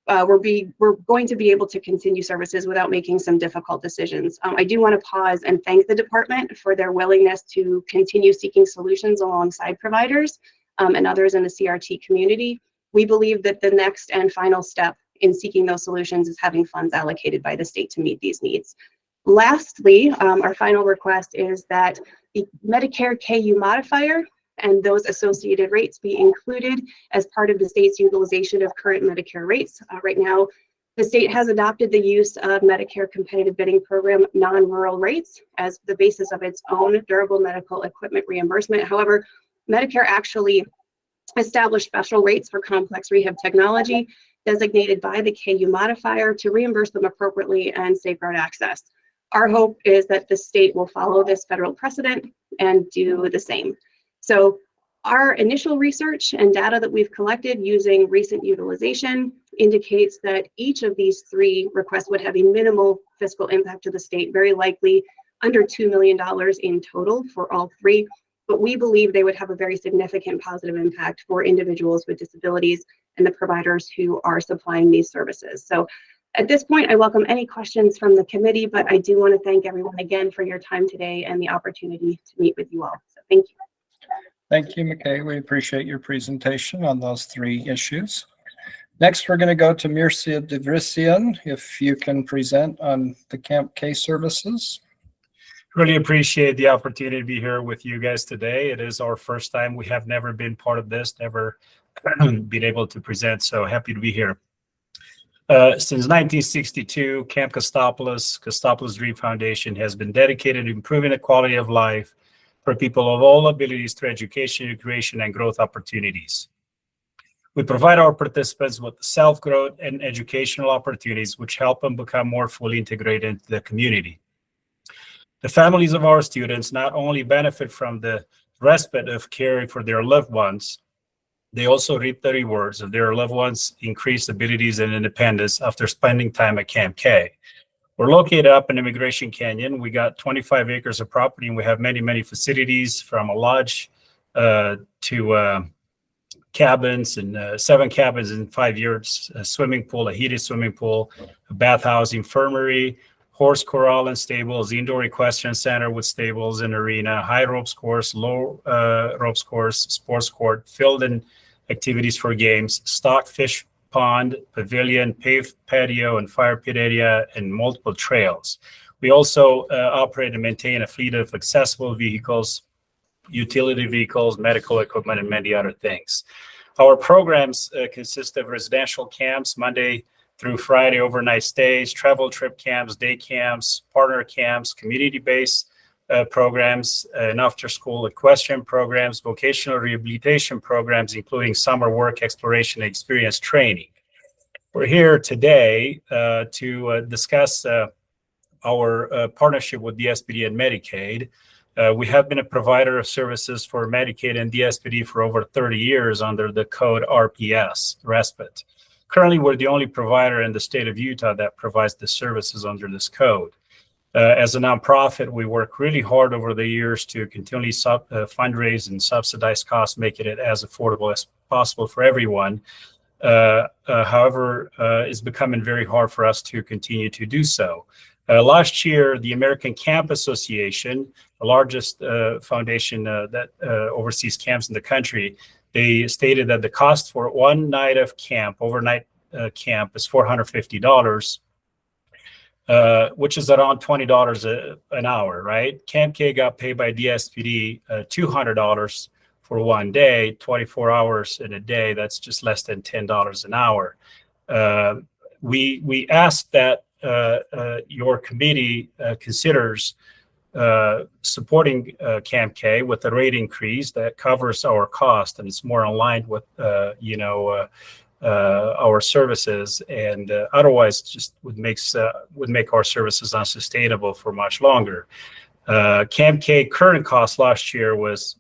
we're going to be able to continue services without making some difficult decisions. I do want to pause and thank the department for their willingness to continue seeking solutions alongside providers and others in the CRT community. We believe that the next and final step in seeking those solutions is having funds allocated by the state to meet these needs. Lastly, our final request is that the Medicare KU modifier and those associated rates be included as part of the state's utilization of current Medicare rates. Right now, the state has adopted the use of Medicare competitive bidding program non-rural rates as the basis of its own durable medical equipment reimbursement. However, Medicare actually established special rates for complex rehab technology designated by the KU modifier to reimburse them appropriately and safeguard access. Our hope is that the state will follow this federal precedent and do the same. So our initial research and data that we've collected using recent utilization indicates that each of these 3 requests would have a minimal fiscal impact to the state, very likely under $2 million in total for all 3. But we believe they would have a very significant positive impact for individuals with disabilities and the providers who are supplying these services. So at this point, I welcome any questions from the committee, but I do want to thank everyone again for your time today and the opportunity to meet with you all. So thank you. Thank you, McKay. We appreciate your presentation on those 3 issues. Next, we're going to go to Mircea Devrisian, if you can present on the Camp K services. Really appreciate the opportunity to be here with you guys today. It is our first time. We have never been part of this, never been able to present, so happy to be here. Since 1962, Camp Costopolis Dream Foundation has been dedicated to improving the quality of life for people of all abilities through education, recreation, and growth opportunities. We provide our participants with self-growth and educational opportunities, which help them become more fully integrated into the community. The families of our students not only benefit from the respite of caring for their loved ones, they also reap the rewards of their loved ones' increased abilities and independence after spending time at Camp K. We're located up in Immigration Canyon. We got 25 acres of property, and we have many, many facilities, from a lodge to cabins, and 7 cabins in 5 years, a swimming pool, a heated swimming pool, a bathhouse, infirmary, horse corral and stables, indoor equestrian center with stables and arena, high ropes course, low ropes course, sports court, field and activities for games, stock fish pond, pavilion, paved patio, and fire pit area, and multiple trails. We also operate and maintain a fleet of accessible vehicles, utility vehicles, medical equipment, and many other things. Our programs consist of residential camps, Monday through Friday, overnight stays, travel trip camps, day camps, partner camps, community-based programs, and after-school equestrian programs, vocational rehabilitation programs, including summer work exploration and experience training. We're here today to discuss our partnership with the SPD and Medicaid. We have been a provider of services for Medicaid and DSPD for over 30 years under the code RPS, respite. Currently, we're the only provider in the state of Utah that provides the services under this code. As a nonprofit, we work really hard over the years to continually fundraise and subsidize costs, making it as affordable as possible for everyone. However, it's becoming very hard for us to continue to do so. Last year, the American Camp Association, the largest foundation that oversees camps in the country, they stated that the cost for one night of camp, overnight camp, is $450, which is around $20 an hour, right? Camp K got paid by DSPD $200 for one day, 24 hours in a day. That's just less than $10 an hour. We ask that your committee considers supporting Camp K with a rate increase that covers our cost, and it's more aligned with our services, and otherwise just would make our services unsustainable for much longer. Camp K current cost last year was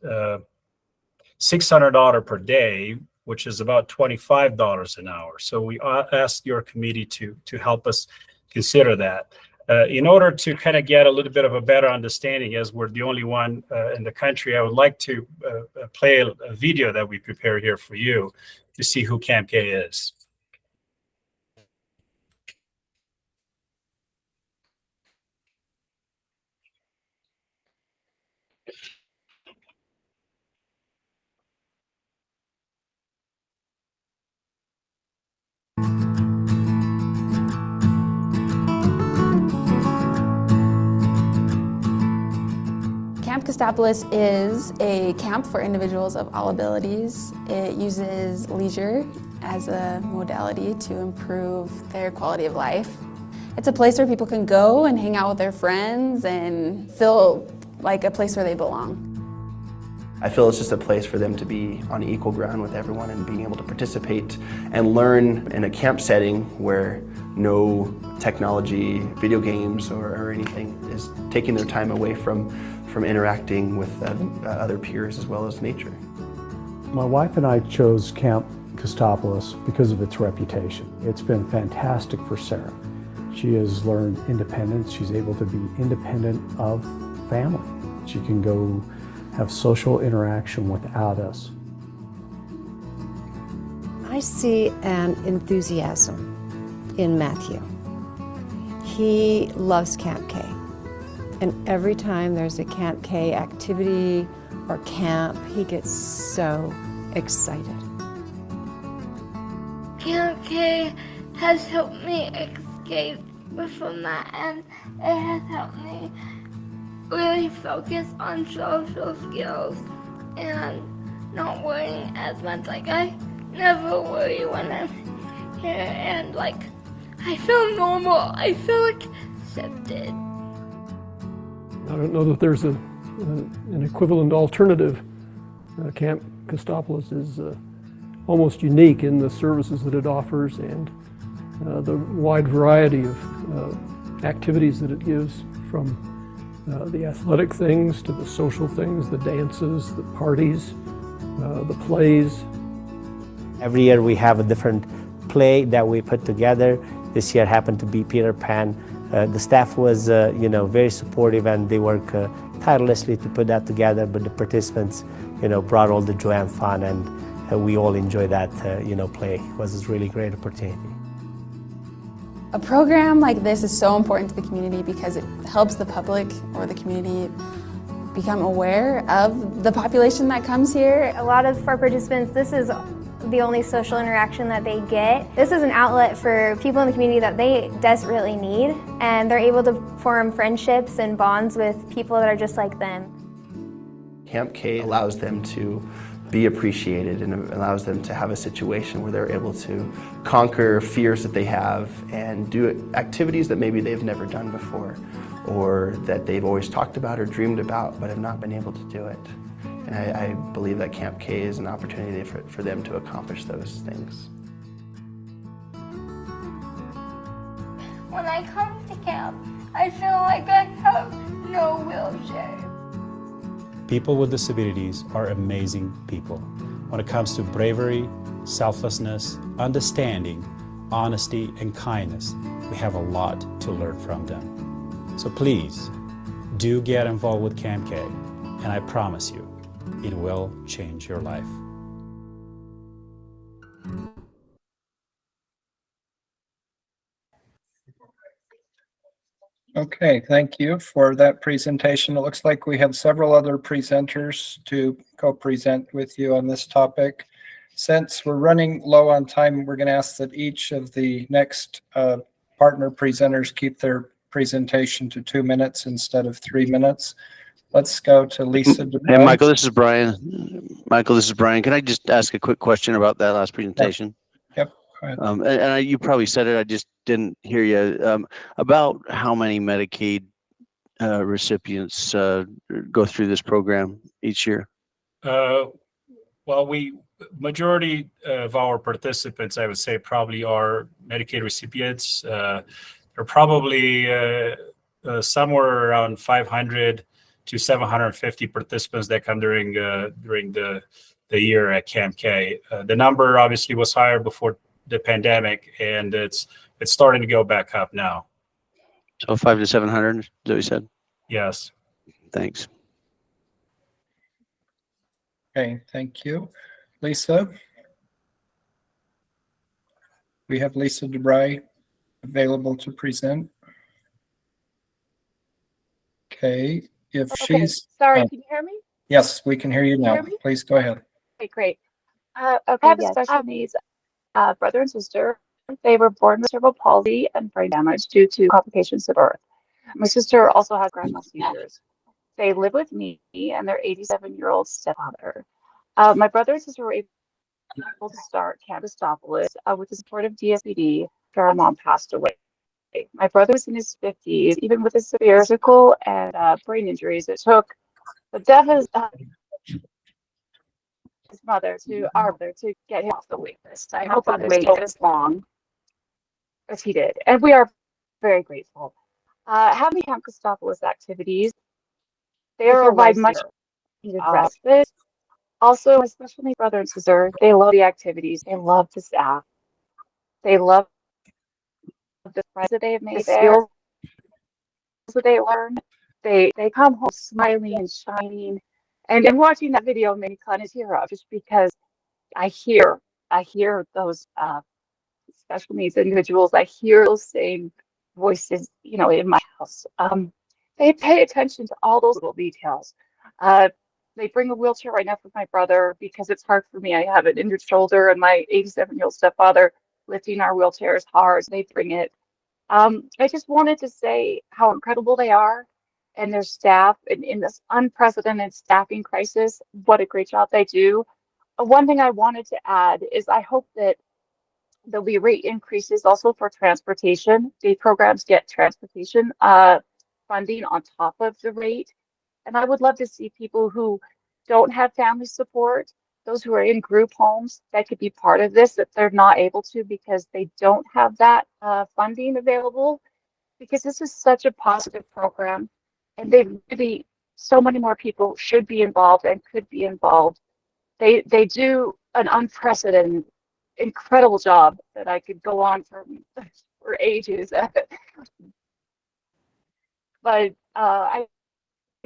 $600 per day, which is about $25 an hour. So we ask your committee to help us consider that. In order to kind of get a little bit of a better understanding, as we're the only one in the country, I would like to play a video that we prepared here for you to see who Camp K is. Camp Costopolis is a camp for individuals of all abilities. It uses leisure as a modality to improve their quality of life. It's a place where people can go and hang out with their friends and feel like a place where they belong. I feel it's just a place for them to be on equal ground with everyone and being able to participate and learn in a camp setting where no technology, video games, or anything is taking their time away from interacting with other peers as well as nature. My wife and I chose Camp Costopolis because of its reputation. It's been fantastic for Sarah. She has learned independence. She's able to be independent of family. She can go have social interaction without us. I see an enthusiasm in Matthew. He loves Camp K. And every time there's a Camp K activity or camp, he gets so excited. Camp K has helped me escape from that, and it has helped me really focus on social skills and not worrying as much. Like I never worry when I'm here, and like I feel normal. I feel like accepted. I don't know that there's an equivalent alternative. Camp Costopolis is almost unique in the services that it offers and the wide variety of activities that it gives, from the athletic things to the social things, the dances, the parties, the plays. Every year we have a different play that we put together. This year happened to be Peter Pan. The staff was, very supportive, and they work tirelessly to put that together. But the participants, brought all the joy and fun, and we all enjoy that, play. It was a really great opportunity. A program like this is so important to the community because it helps the public or the community become aware of the population that comes here. A lot of our participants, this is the only social interaction that they get. This is an outlet for people in the community that they desperately need, and they're able to form friendships and bonds with people that are just like them. Camp K allows them to be appreciated and allows them to have a situation where they're able to conquer fears that they have and do activities that maybe they've never done before, or that they've always talked about or dreamed about but have not been able to do it. And I believe that Camp K is an opportunity for them to accomplish those things. When I come to camp, I feel like I have no wheelchair. People with disabilities are amazing people. When it comes to bravery, selflessness, understanding, honesty, and kindness, we have a lot to learn from them. So please, do get involved with Camp K, and I promise you, it will change your life. Okay, thank you for that presentation. It looks like we have several other presenters to co-present with you on this topic. Since we're running low on time, we're going to ask that each of the next partner presenters keep their presentation to 2 minutes instead of 3 minutes. Let's go to Lisa. Hey, Michael, this is Brian. Michael, this is Brian. Can I just ask a quick question about that last presentation? Yep. Go ahead. And you probably said it, I just didn't hear you. About how many Medicaid recipients go through this program each year? Well, majority of our participants, I would say, probably are Medicaid recipients. They're probably somewhere around 500 to 750 participants that come during the year at Camp K. The number obviously was higher before the pandemic, and it's starting to go back up now. So 500 to 700, is that what you said? Yes. Thanks. Okay, thank you. Lisa? We have Lisa DeBry available to present. Okay, if she's... Sorry, can you hear me? Yes, we can hear you now. Hear me? Please go ahead. Okay, great. I have a special needs brother and sister. They were born with cerebral palsy and brain damage due to complications of birth. My sister also has grand mal seizures. They live with me and their 87-year-old stepfather. My brother and sister were able to start Camp Costopolis with the support of DSPD after our mom passed away. My brother was in his 50s, even with his severe physical and brain injuries. It took the death of his mother to our mother to get him off the wait list. I hope others wait as long as he did, and we are very grateful. Having Camp Costopolis activities, they provide much needed respite. Also, especially my brother and sister, they love the activities. They love the staff. They love the friends that they have made, the skills that they learn. They come home smiling and shining. And watching that video made me kind of tear up just because I hear those special needs individuals. I hear those same voices, in my house. They pay attention to all those little details. They bring a wheelchair right now for my brother because it's hard for me. I have an injured shoulder, and my 87-year-old stepfather lifting our wheelchair is hard. They bring it. I just wanted to say how incredible they are. and their staff in this unprecedented staffing crisis. What a great job they do. One thing I wanted to add is I hope that there'll be rate increases also for transportation. Day programs get transportation funding on top of the rate. And I would love to see people who don't have family support, those who are in group homes, that could be part of this, that they're not able to because they don't have that funding available. Because this is such a positive program, and they really, so many more people should be involved and could be involved. They do an unprecedented, incredible job that I could go on for ages. But I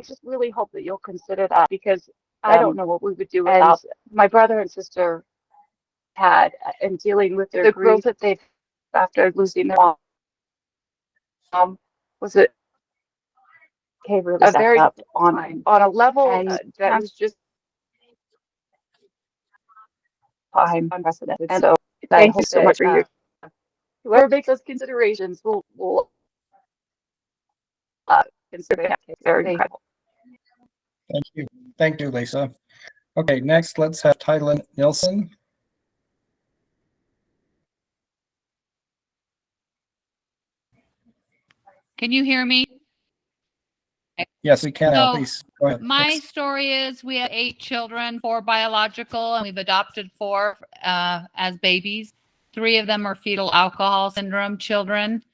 just really hope that you'll consider that, because I don't know what we would do without my brother and sister had in dealing with the growth that they've after losing their mom. Was it really a very up on a level that was just unprecedented. And so thank you so much for your whoever makes those considerations will consider it. Very incredible. Thank you. Thank you, Lisa. Okay, next let's have Tylen Nilsson. Can you hear me? Yes, we can. So, Please go ahead. my story is we have 8 children, 4 biological, and we've adopted 4 as babies. 3 of them are fetal alcohol syndrome children.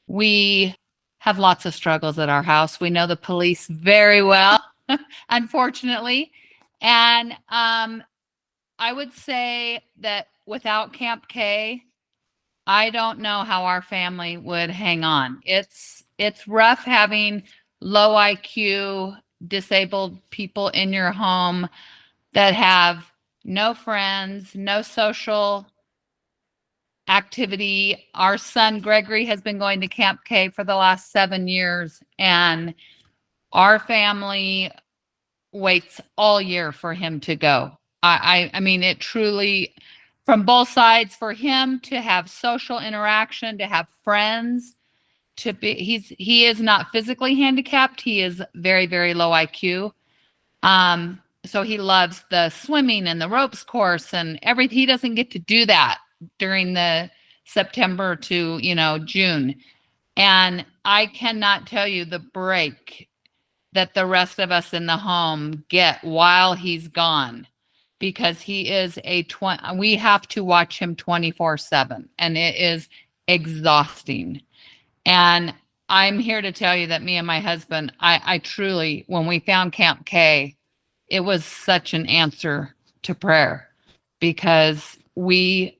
We have lots of struggles at our house. We know the police very well, unfortunately. And I would say that without Camp K, I don't know how our family would hang on. It's rough having low IQ, disabled people in your home that have no friends, no social activity. Our son Gregory has been going to Camp K for the last 7 years, and our family waits all year for him to go. I mean, it truly, from both sides, for him to have social interaction, to have friends, to be, he is not physically handicapped. He is very, very low IQ. So he loves the swimming and the ropes course and everything. He doesn't get to do that during the September to, June. And I cannot tell you the break that the rest of us in the home get while he's gone, because he is we have to watch him 24/7, and it is exhausting. And I'm here to tell you that me and my husband, I truly, when we found Camp K, it was such an answer to prayer, because we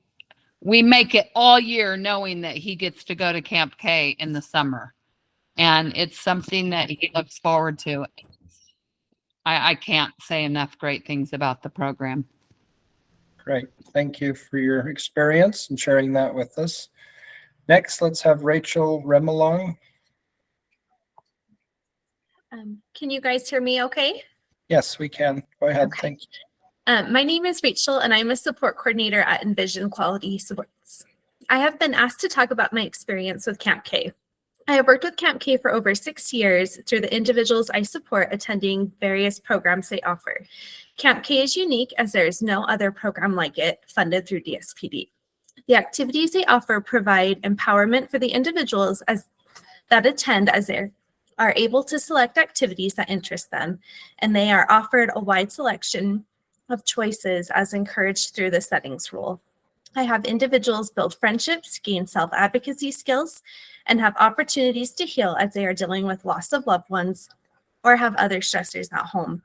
make it all year knowing that he gets to go to Camp K in the summer. And it's something that he looks forward to. I can't say enough great things about the program. Great. Thank you for your experience and sharing that with us. Next, let's have Rachel Remilong. Can you guys hear me okay? Yes, we can. Go ahead. Okay. Thank you. My name is Rachel, and I'm a support coordinator at Envision Quality Supports. I have been asked to talk about my experience with Camp K. I have worked with Camp K for over 6 years through the individuals I support attending various programs they offer. Camp K is unique as there is no other program like it funded through DSPD. The activities they offer provide empowerment for the individuals that attend, as they are able to select activities that interest them, and they are offered a wide selection of choices as encouraged through the settings rule. I have individuals build friendships, gain self-advocacy skills, and have opportunities to heal as they are dealing with loss of loved ones or have other stressors at home.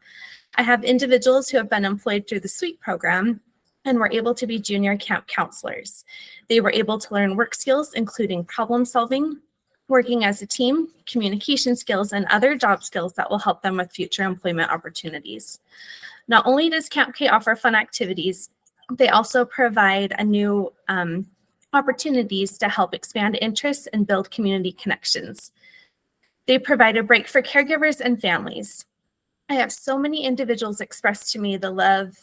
I have individuals who have been employed through the SWEET program and were able to be junior camp counselors. They were able to learn work skills, including problem solving, working as a team, communication skills, and other job skills that will help them with future employment opportunities. Not only does Camp K offer fun activities, they also provide a new opportunities to help expand interests and build community connections. They provide a break for caregivers and families. I have so many individuals express to me they love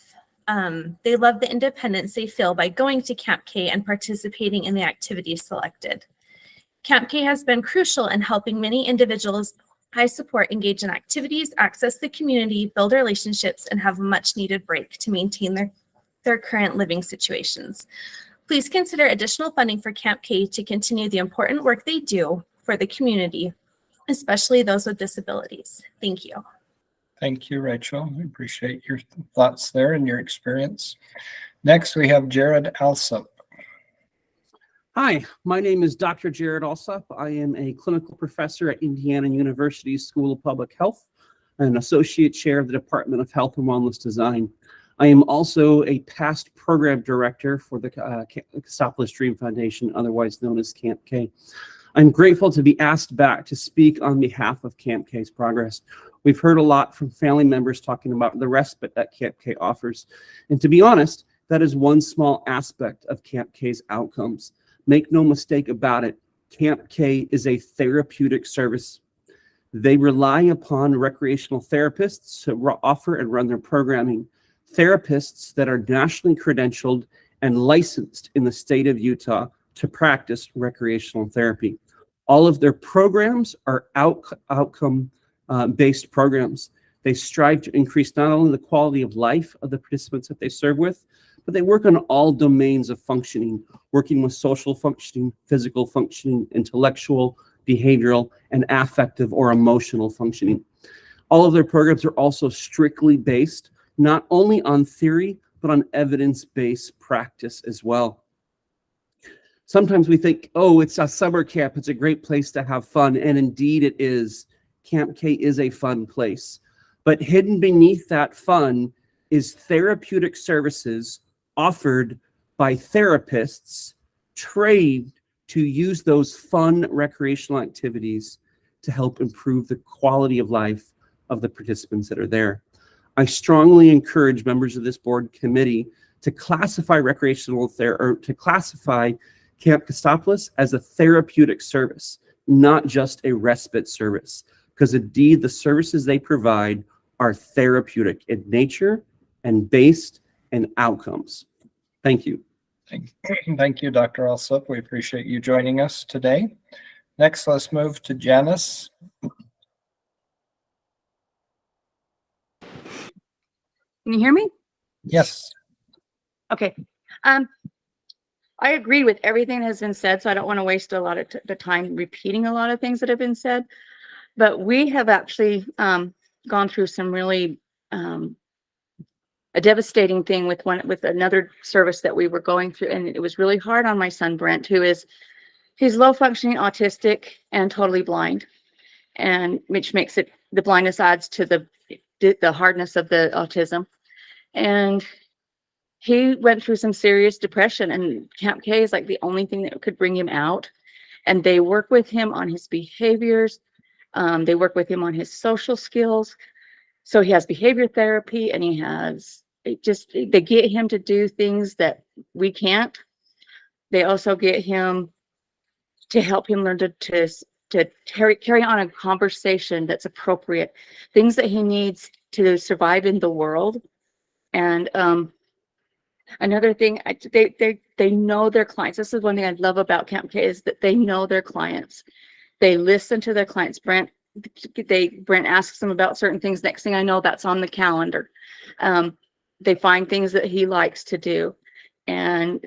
the independence they feel by going to Camp K and participating in the activities selected. Camp K has been crucial in helping many individuals I support engage in activities, access the community, build relationships, and have a much needed break to maintain their current living situations. Please consider additional funding for Camp K to continue the important work they do for the community, especially those with disabilities. Thank you. Thank you, Rachel. I appreciate your thoughts there and your experience. Next, we have Jared Alsop. Hi, my name is Dr. Jared Alsop. I am a clinical professor at Indiana University School of Public Health and associate chair of the Department of Health and Wellness Design. I am also a past program director for the Costopolis Dream Foundation, otherwise known as Camp K. I'm grateful to be asked back to speak on behalf of Camp K's progress. We've heard a lot from family members talking about the respite that Camp K offers. And to be honest, that is one small aspect of Camp K's outcomes. Make no mistake about it, Camp K is a therapeutic service. They rely upon recreational therapists to offer and run their programming. Therapists that are nationally credentialed and licensed in the state of Utah to practice recreational therapy. All of their programs are outcome-based programs. They strive to increase not only the quality of life of the participants that they serve with, but they work on all domains of functioning, working with social functioning, physical functioning, intellectual, behavioral, and affective or emotional functioning. All of their programs are also strictly based not only on theory, but on evidence-based practice as well. Sometimes we think, oh, it's a summer camp, it's a great place to have fun, and indeed it is. Camp K is a fun place. But hidden beneath that fun is therapeutic services offered by therapists trained to use those fun recreational activities to help improve the quality of life of the participants that are there. I strongly encourage members of this board committee to classify to classify Camp Costopolis as a therapeutic service, not just a respite service, because indeed the services they provide are therapeutic in nature and based in outcomes. Thank you. Thank you, Dr. Alsop. We appreciate you joining us today. Next, let's move to Janice. Can you hear me? Yes. Okay. I agree with everything that has been said, so I don't want to waste a lot of the time repeating a lot of things that have been said. But we have actually gone through some really a devastating thing with another service that we were going through, and it was really hard on my son Brent, he's low functioning autistic and totally blind, and which makes it, the blindness adds to the hardness of the autism. And he went through some serious depression, and Camp K is like the only thing that could bring him out. And they work with him on his behaviors. They work with him on his social skills. So he has behavior therapy, and they get him to do things that we can't. They also get him to help him learn to carry on a conversation that's appropriate, things that he needs to survive in the world. And another thing, they know their clients. This is one thing I love about Camp K, is that they know their clients. They listen to their clients. Brent asks them about certain things. Next thing I know, that's on the calendar. They find things that he likes to do, and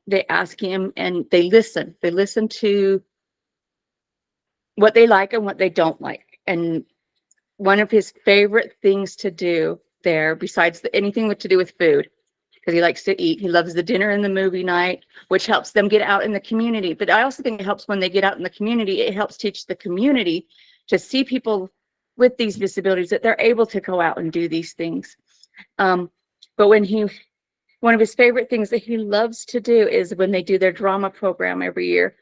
they ask him, and they listen. They listen to what they like and what they don't like. And one of his favorite things to do there, besides anything to do with food, because he likes to eat, he loves the dinner and the movie night, which helps them get out in the community. But I also think it helps when they get out in the community, it helps teach the community to see people with these disabilities, that they're able to go out and do these things. But one of his favorite things that he loves to do is when they do their drama program every year.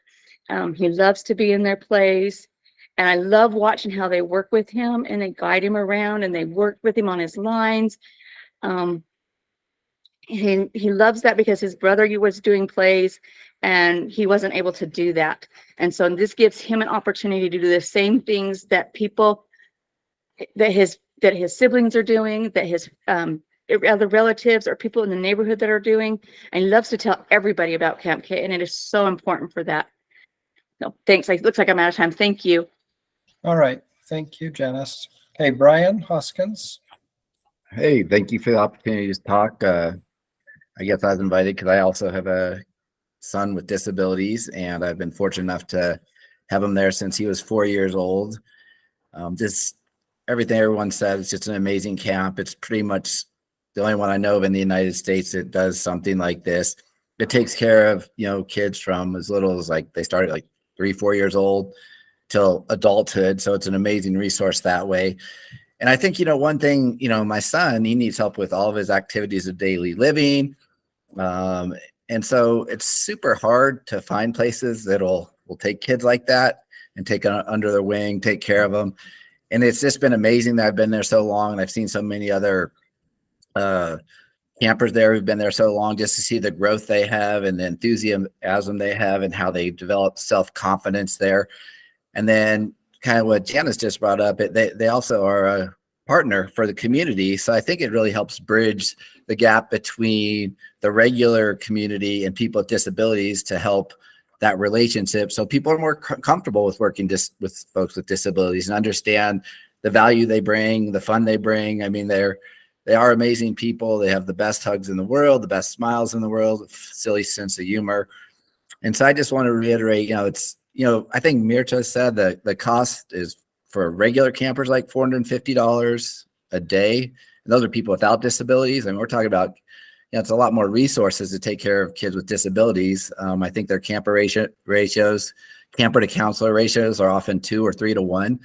He loves to be in their plays, and I love watching how they work with him, and they guide him around, and they work with him on his lines. He loves that because his brother was doing plays and he wasn't able to do that. And so this gives him an opportunity to do the same things that his siblings are doing, that his other relatives or people in the neighborhood that are doing. And he loves to tell everybody about Camp K, and it is so important for that. No, thanks. It looks like I'm out of time. Thank you. All right. Thank you, Janice. Okay, Brian Hoskins. Hey, thank you for the opportunity to talk. I guess I was invited because I also have a son with disabilities, and I've been fortunate enough to have him there since he was 4 years old. Just everything everyone said, it's just an amazing camp. It's pretty much the only one I know of in the United States that does something like this. It takes care of, kids from as little as like they started like 3, 4 years old till adulthood. So it's an amazing resource that way. And I think, one thing, my son, he needs help with all of his activities of daily living. And so it's super hard to find places that will take kids like that and take them under their wing, take care of them. And it's just been amazing that I've been there so long, and I've seen so many other campers there who've been there so long, just to see the growth they have and the enthusiasm they have and how they develop self-confidence there. And then kind of what Janice just brought up, they also are a partner for the community. So I think it really helps bridge the gap between the regular community and people with disabilities to help that relationship. So people are more comfortable with working with folks with disabilities and understand the value they bring, the fun they bring. I mean, they are amazing people. They have the best hugs in the world, the best smiles in the world, silly sense of humor. And so I just want to reiterate, I think Mirta said that the cost is for regular campers like $450 a day. And those are people without disabilities. And we're talking about, it's a lot more resources to take care of kids with disabilities. I think their camper ratios, camper to counselor ratios are often 2 or 3 to 1.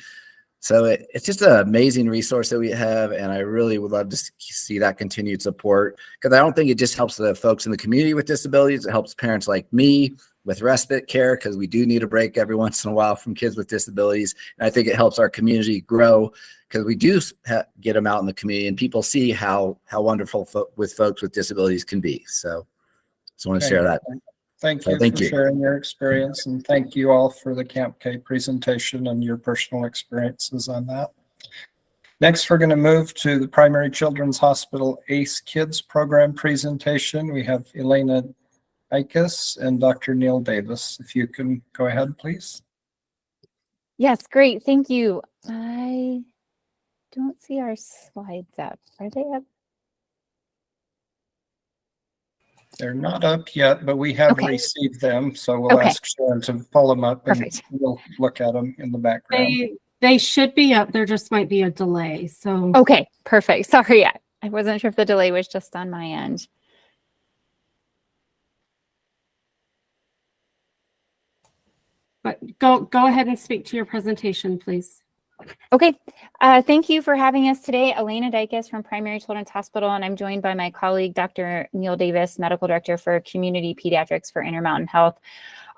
So it's just an amazing resource that we have. And I really would love to see that continued support, because I don't think it just helps the folks in the community with disabilities. It helps parents like me with respite care, because we do need a break every once in a while from kids with disabilities. And I think it helps our community grow, because we do get them out in the community and people see how wonderful with folks with disabilities can be. So just want to share that. Thank you for sharing your experience, and thank you all for the Camp K presentation and your personal experiences on that. Next, we're going to move to the Primary Children's Hospital ACE Kids program presentation. We have Elena Ikas and Dr. Neil Davis. If you can go ahead, please. Yes, great. Thank you. I don't see our slides up. Are they up? They're not up yet, but we have received them. So we'll ask Sharon to pull them up. Perfect. And we'll look at them in the background. They should be up. There just might be a delay. So okay, perfect. Sorry, I wasn't sure if the delay was just on my end. But go ahead and speak to your presentation, please. Okay, thank you for having us today. Elena Dykes from Primary Children's Hospital, and I'm joined by my colleague, Dr. Neil Davis, Medical Director for Community Pediatrics for Intermountain Health.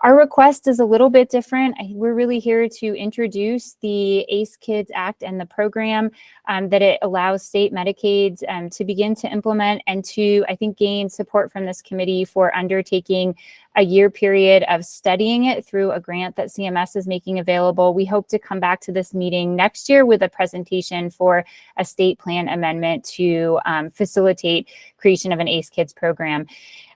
Our request is a little bit different. We're really here to introduce the ACE Kids Act and the program that it allows state Medicaids to begin to implement, and to, I think, gain support from this committee for undertaking a year period of studying it through a grant that CMS is making available. We hope to come back to this meeting next year with a presentation for a state plan amendment to facilitate creation of an ACE Kids program.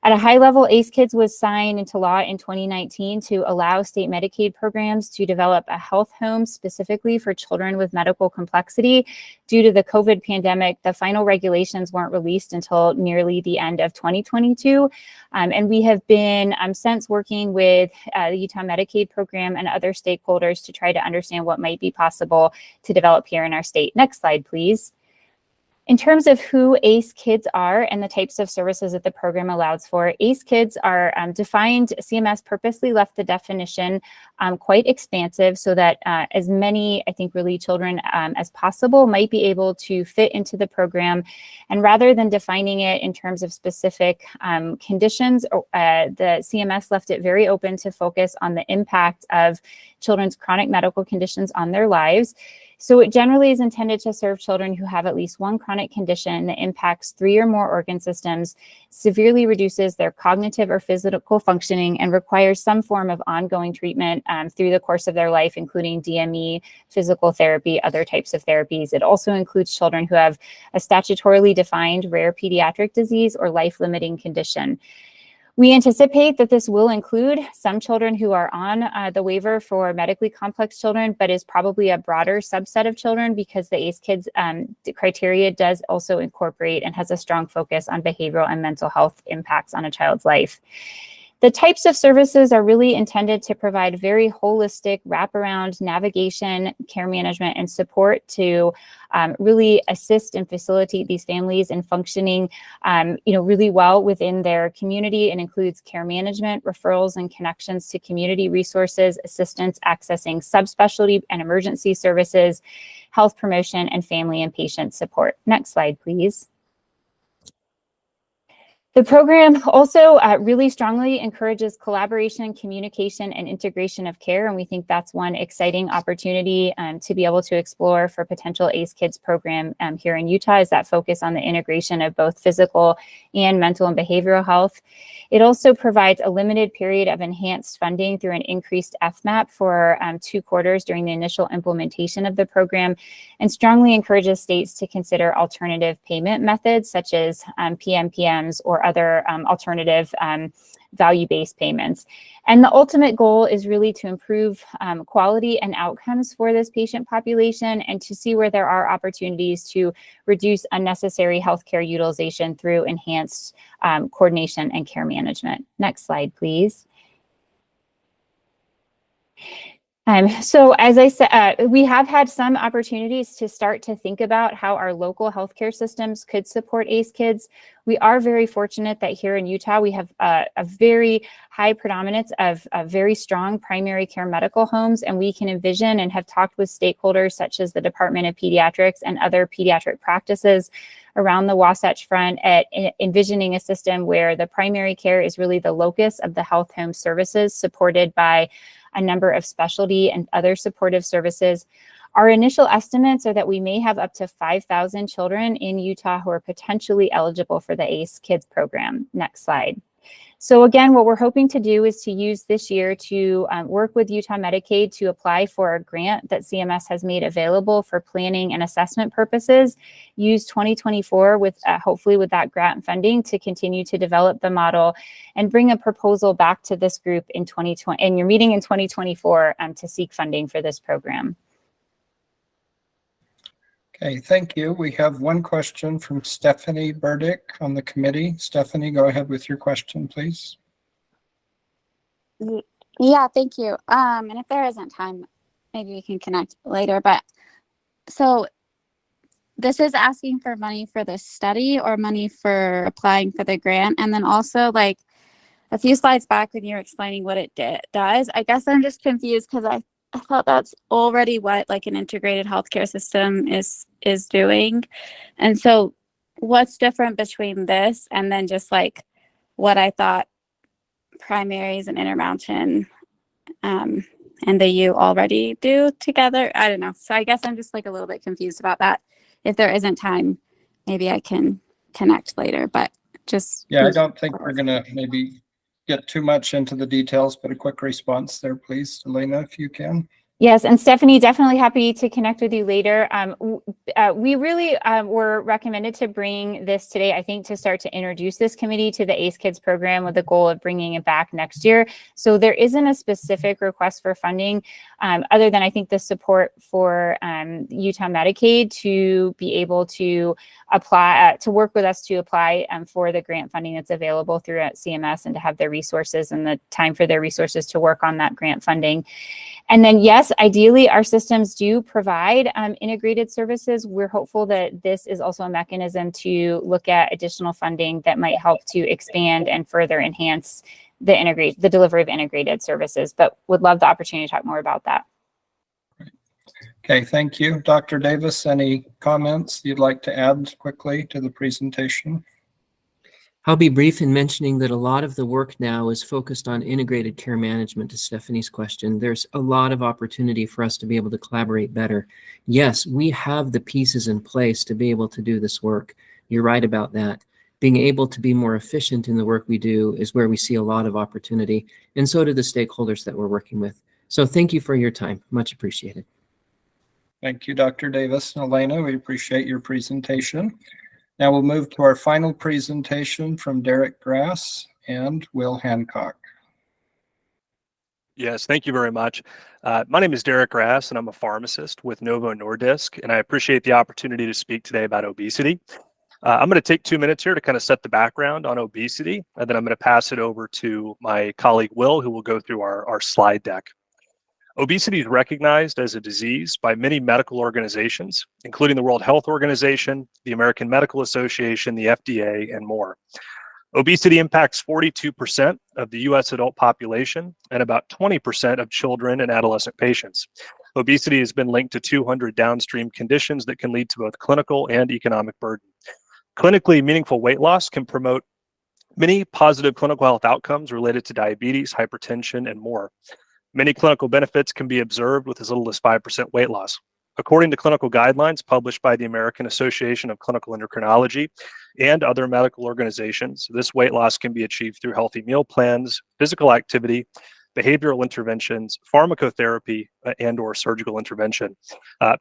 At a high level, ACE Kids was signed into law in 2019 to allow state Medicaid programs to develop a health home specifically for children with medical complexity. Due to the COVID pandemic, the final regulations weren't released until nearly the end of 2022. And we have been since working with the Utah Medicaid program and other stakeholders to try to understand what might be possible to develop here in our state. Next slide, please. In terms of who ACE Kids are and the types of services that the program allows for, ACE Kids are defined. CMS purposely left the definition quite expansive so that as many, I think, really children as possible might be able to fit into the program. And rather than defining it in terms of specific conditions, the CMS left it very open to focus on the impact of children's chronic medical conditions on their lives. So it generally is intended to serve children who have at least one chronic condition that impacts 3 or more organ systems, severely reduces their cognitive or physical functioning, and requires some form of ongoing treatment through the course of their life, including DME, physical therapy, other types of therapies. It also includes children who have a statutorily defined rare pediatric disease or life-limiting condition. We anticipate that this will include some children who are on the waiver for medically complex children, but is probably a broader subset of children because the ACE Kids criteria does also incorporate and has a strong focus on behavioral and mental health impacts on a child's life. The types of services are really intended to provide very holistic wraparound navigation, care management, and support to really assist and facilitate these families in functioning really well within their community. It includes care management, referrals and connections to community resources, assistance accessing subspecialty and emergency services, health promotion, and family and patient support. Next slide, please. The program also really strongly encourages collaboration, communication, and integration of care, and we think that's one exciting opportunity to be able to explore for potential ACE Kids program here in Utah, is that focus on the integration of both physical and mental and behavioral health. It also provides a limited period of enhanced funding through an increased FMAP for 2 quarters during the initial implementation of the program, and strongly encourages states to consider alternative payment methods such as PMPMs or other alternative value-based payments. And the ultimate goal is really to improve quality and outcomes for this patient population and to see where there are opportunities to reduce unnecessary healthcare utilization through enhanced coordination and care management. Next slide, please. So as I said, we have had some opportunities to start to think about how our local healthcare systems could support ACE Kids. We are very fortunate that here in Utah, we have a very high predominance of very strong primary care medical homes, and we can envision and have talked with stakeholders such as the Department of Pediatrics and other pediatric practices around the Wasatch Front at envisioning a system where the primary care is really the locus of the health home services, supported by a number of specialty and other supportive services. Our initial estimates are that we may have up to 5,000 children in Utah who are potentially eligible for the ACE Kids program. Next slide. So again, what we're hoping to do is to use this year to work with Utah Medicaid to apply for a grant that CMS has made available for planning and assessment purposes. Use 2024 with hopefully with that grant funding to continue to develop the model and bring a proposal back to this group in 2020 and your meeting in 2024 to seek funding for this program. Okay, thank you. We have one question from Stephanie Burdick on the committee. Stephanie, go ahead with your question, please. Yeah, thank you. And if there isn't time, maybe we can connect later. But so this is asking for money for this study or money for applying for the grant. And then also like a few slides back when you were explaining what it does, I guess I'm just confused because I thought that's already what like an integrated healthcare system is doing. And so what's different between this and then just like what I thought primaries and Intermountain and the U already do together? I don't know. So I guess I'm just like a little bit confused about that. If there isn't time, maybe I can connect later, but just. Yeah, I don't think we're gonna maybe get too much into the details, but a quick response there, please, Elena, if you can. Yes, and Stephanie, definitely happy to connect with you later. We really were recommended to bring this today, I think, to start to introduce this committee to the ACE Kids program with the goal of bringing it back next year. So there isn't a specific request for funding other than I think the support for Utah Medicaid to be able to apply, to work with us to apply for the grant funding that's available through CMS and to have their resources and the time for their resources to work on that grant funding. And then, yes, ideally, our systems do provide integrated services. We're hopeful that this is also a mechanism to look at additional funding that might help to expand and further enhance the delivery of integrated services, but would love the opportunity to talk more about that. Okay, thank you. Dr. Davis, any comments you'd like to add quickly to the presentation? I'll be brief in mentioning that a lot of the work now is focused on integrated care management. To Stephanie's question, there's a lot of opportunity for us to be able to collaborate better. Yes, we have the pieces in place to be able to do this work. You're right about that. Being able to be more efficient in the work we do is where we see a lot of opportunity, and so do the stakeholders that we're working with. So thank you for your time. Much appreciated. Thank you, Dr. Davis and Elena. We appreciate your presentation. Now we'll move to our final presentation from Derek Grass and Will Hancock. Yes, thank you very much. My name is Derek Grass, and I'm a pharmacist with Novo Nordisk, and I appreciate the opportunity to speak today about obesity. I'm going to take 2 minutes here to kind of set the background on obesity, and then I'm going to pass it over to my colleague Will, who will go through our slide deck. Obesity is recognized as a disease by many medical organizations, including the World Health Organization, the American Medical Association, the FDA, and more. Obesity impacts 42% of the US adult population and about 20% of children and adolescent patients. Obesity has been linked to 200 downstream conditions that can lead to both clinical and economic burden. Clinically meaningful weight loss can promote many positive clinical health outcomes related to diabetes, hypertension, and more. Many clinical benefits can be observed with as little as 5% weight loss. According to clinical guidelines published by the American Association of Clinical Endocrinology and other medical organizations, this weight loss can be achieved through healthy meal plans, physical activity, behavioral interventions, pharmacotherapy, and/or surgical intervention.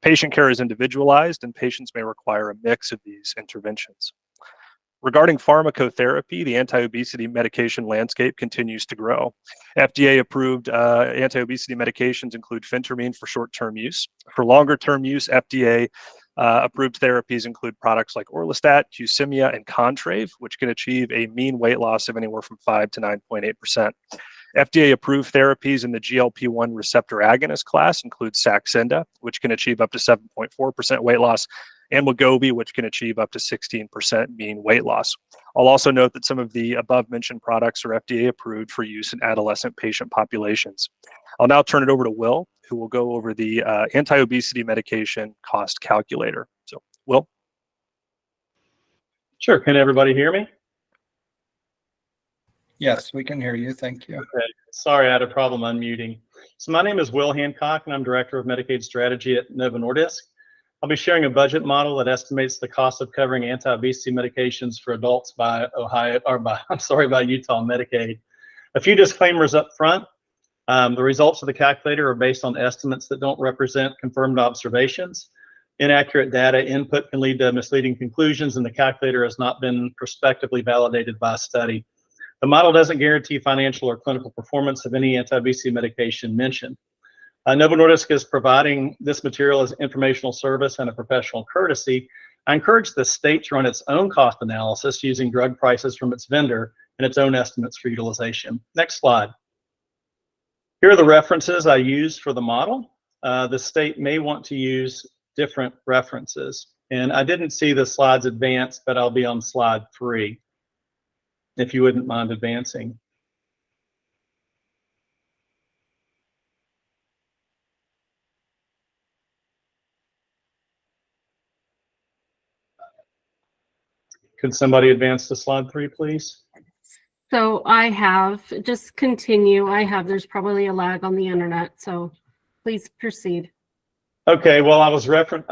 Patient care is individualized, and patients may require a mix of these interventions. Regarding pharmacotherapy, the anti-obesity medication landscape continues to grow. FDA-approved anti-obesity medications include phentermine for short-term use. For longer-term use, FDA-approved therapies include products like Orlistat, Qsymia, and Contrave, which can achieve a mean weight loss of anywhere from 5 to 9.8%. FDA-approved therapies in the GLP-1 receptor agonist class include Saxenda, which can achieve up to 7.4% weight loss, and Wegovy, which can achieve up to 16% mean weight loss. I'll also note that some of the above-mentioned products are FDA-approved for use in adolescent patient populations. I'll now turn it over to Will, who will go over the anti-obesity medication cost calculator. So, Will? Sure. Can everybody hear me? Yes, we can hear you. Thank you. Okay. Sorry, I had a problem unmuting. So my name is Will Hancock, and I'm Director of Medicaid Strategy at Novo Nordisk. I'll be sharing a budget model that estimates the cost of covering anti-obesity medications for adults by Utah Medicaid. A few disclaimers up front. The results of the calculator are based on estimates that don't represent confirmed observations. Inaccurate data input can lead to misleading conclusions, and the calculator has not been prospectively validated by a study. The model doesn't guarantee financial or clinical performance of any anti-obesity medication mentioned. Novo Nordisk is providing this material as informational service and a professional courtesy. I encourage the state to run its own cost analysis using drug prices from its vendor and its own estimates for utilization. Next slide. Here are the references I used for the model. The state may want to use different references. And I didn't see the slides advance, but I'll be on slide 3, if you wouldn't mind advancing. Could somebody advance to slide 3, please? So just continue. There's probably a lag on the internet, so please proceed. Okay, well, I'll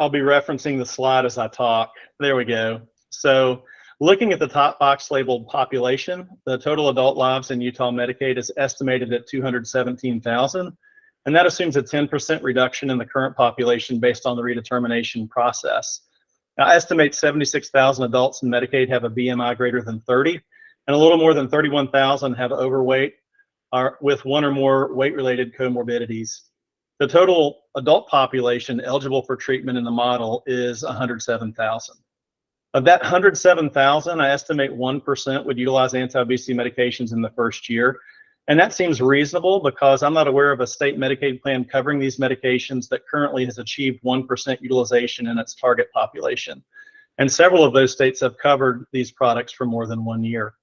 be referencing the slide as I talk. There we go. So looking at the top box labeled population, the total adult lives in Utah Medicaid is estimated at 217,000, and that assumes a 10% reduction in the current population based on the redetermination process. Now, I estimate 76,000 adults in Medicaid have a BMI greater than 30, and a little more than 31,000 have overweight or with one or more weight-related comorbidities. The total adult population eligible for treatment in the model is 107,000. Of that 107,000, I estimate 1% would utilize anti-obesity medications in the first year. And that seems reasonable because I'm not aware of a state Medicaid plan covering these medications that currently has achieved 1% utilization in its target population. And several of those states have covered these products for more than 1 year.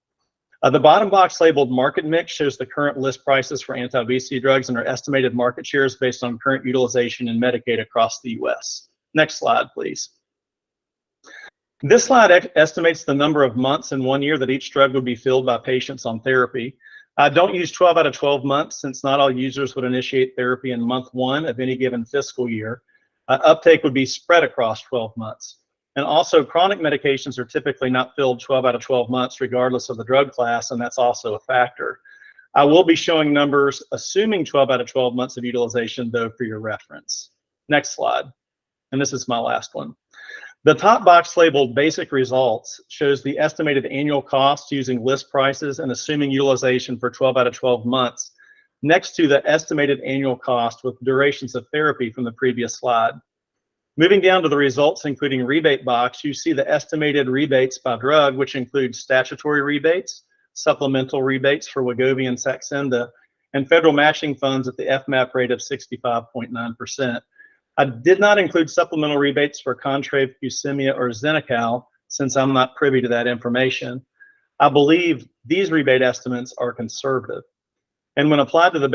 The bottom box labeled market mix shows the current list prices for anti-obesity drugs and our estimated market shares based on current utilization in Medicaid across the US. Next slide, please. This slide estimates the number of months in 1 year that each drug would be filled by patients on therapy. Don't use 12 out of 12 months since not all users would initiate therapy in month 1 of any given fiscal year. Uptake would be spread across 12 months. And also chronic medications are typically not filled 12 out of 12 months regardless of the drug class, and that's also a factor. I will be showing numbers assuming 12 out of 12 months of utilization though for your reference. Next slide, and this is my last one. The top box labeled basic results shows the estimated annual cost using list prices and assuming utilization for 12 out of 12 months, next to the estimated annual cost with durations of therapy from the previous slide. Moving down to the results, including rebate box, you see the estimated rebates by drug, which includes statutory rebates, supplemental rebates for Wegovy and Saxenda, and federal matching funds at the FMAP rate of 65.9%. I did not include supplemental rebates for Contrave, Fusimia, or Zenical, since I'm not privy to that information. I believe these rebate estimates are conservative. And when applied to the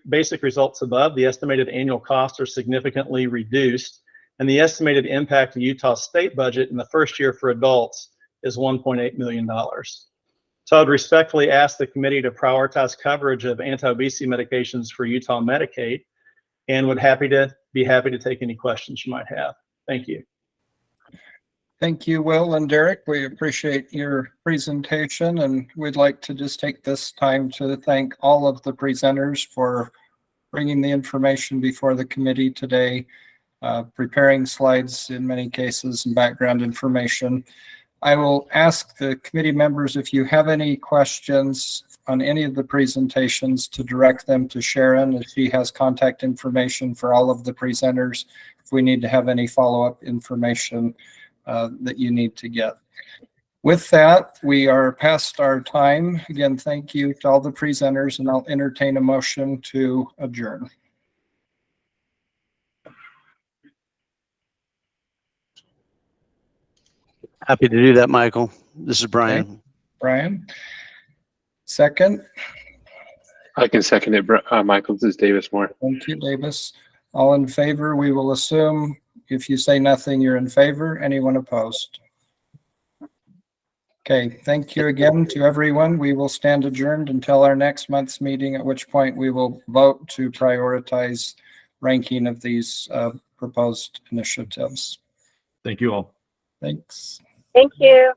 basic results above, the estimated annual costs are significantly reduced, and the estimated impact to Utah's state budget in the first year for adults is $1.8 million. So I'd respectfully ask the committee to prioritize coverage of anti-obesity medications for Utah Medicaid, and would be happy to take any questions you might have. Thank you. Thank you, Will and Derek. We appreciate your presentation, and we'd like to just take this time to thank all of the presenters for bringing the information before the committee today, preparing slides in many cases and background information. I will ask the committee members if you have any questions on any of the presentations to direct them to Sharon, as she has contact information for all of the presenters if we need to have any follow-up information that you need to get. With that, we are past our time. Again, thank you to all the presenters, and I'll entertain a motion to adjourn. Happy to do that, Michael. This is Brian. Okay. Brian. Second. I can second it, Michael. This is Davis Moore. Thank you, Davis. All in favor? We will assume if you say nothing, you're in favor. Anyone opposed? Okay, thank you again to everyone. We will stand adjourned until our next month's meeting, at which point we will vote to prioritize ranking of these proposed initiatives. Thank you all. Thanks. Thank you.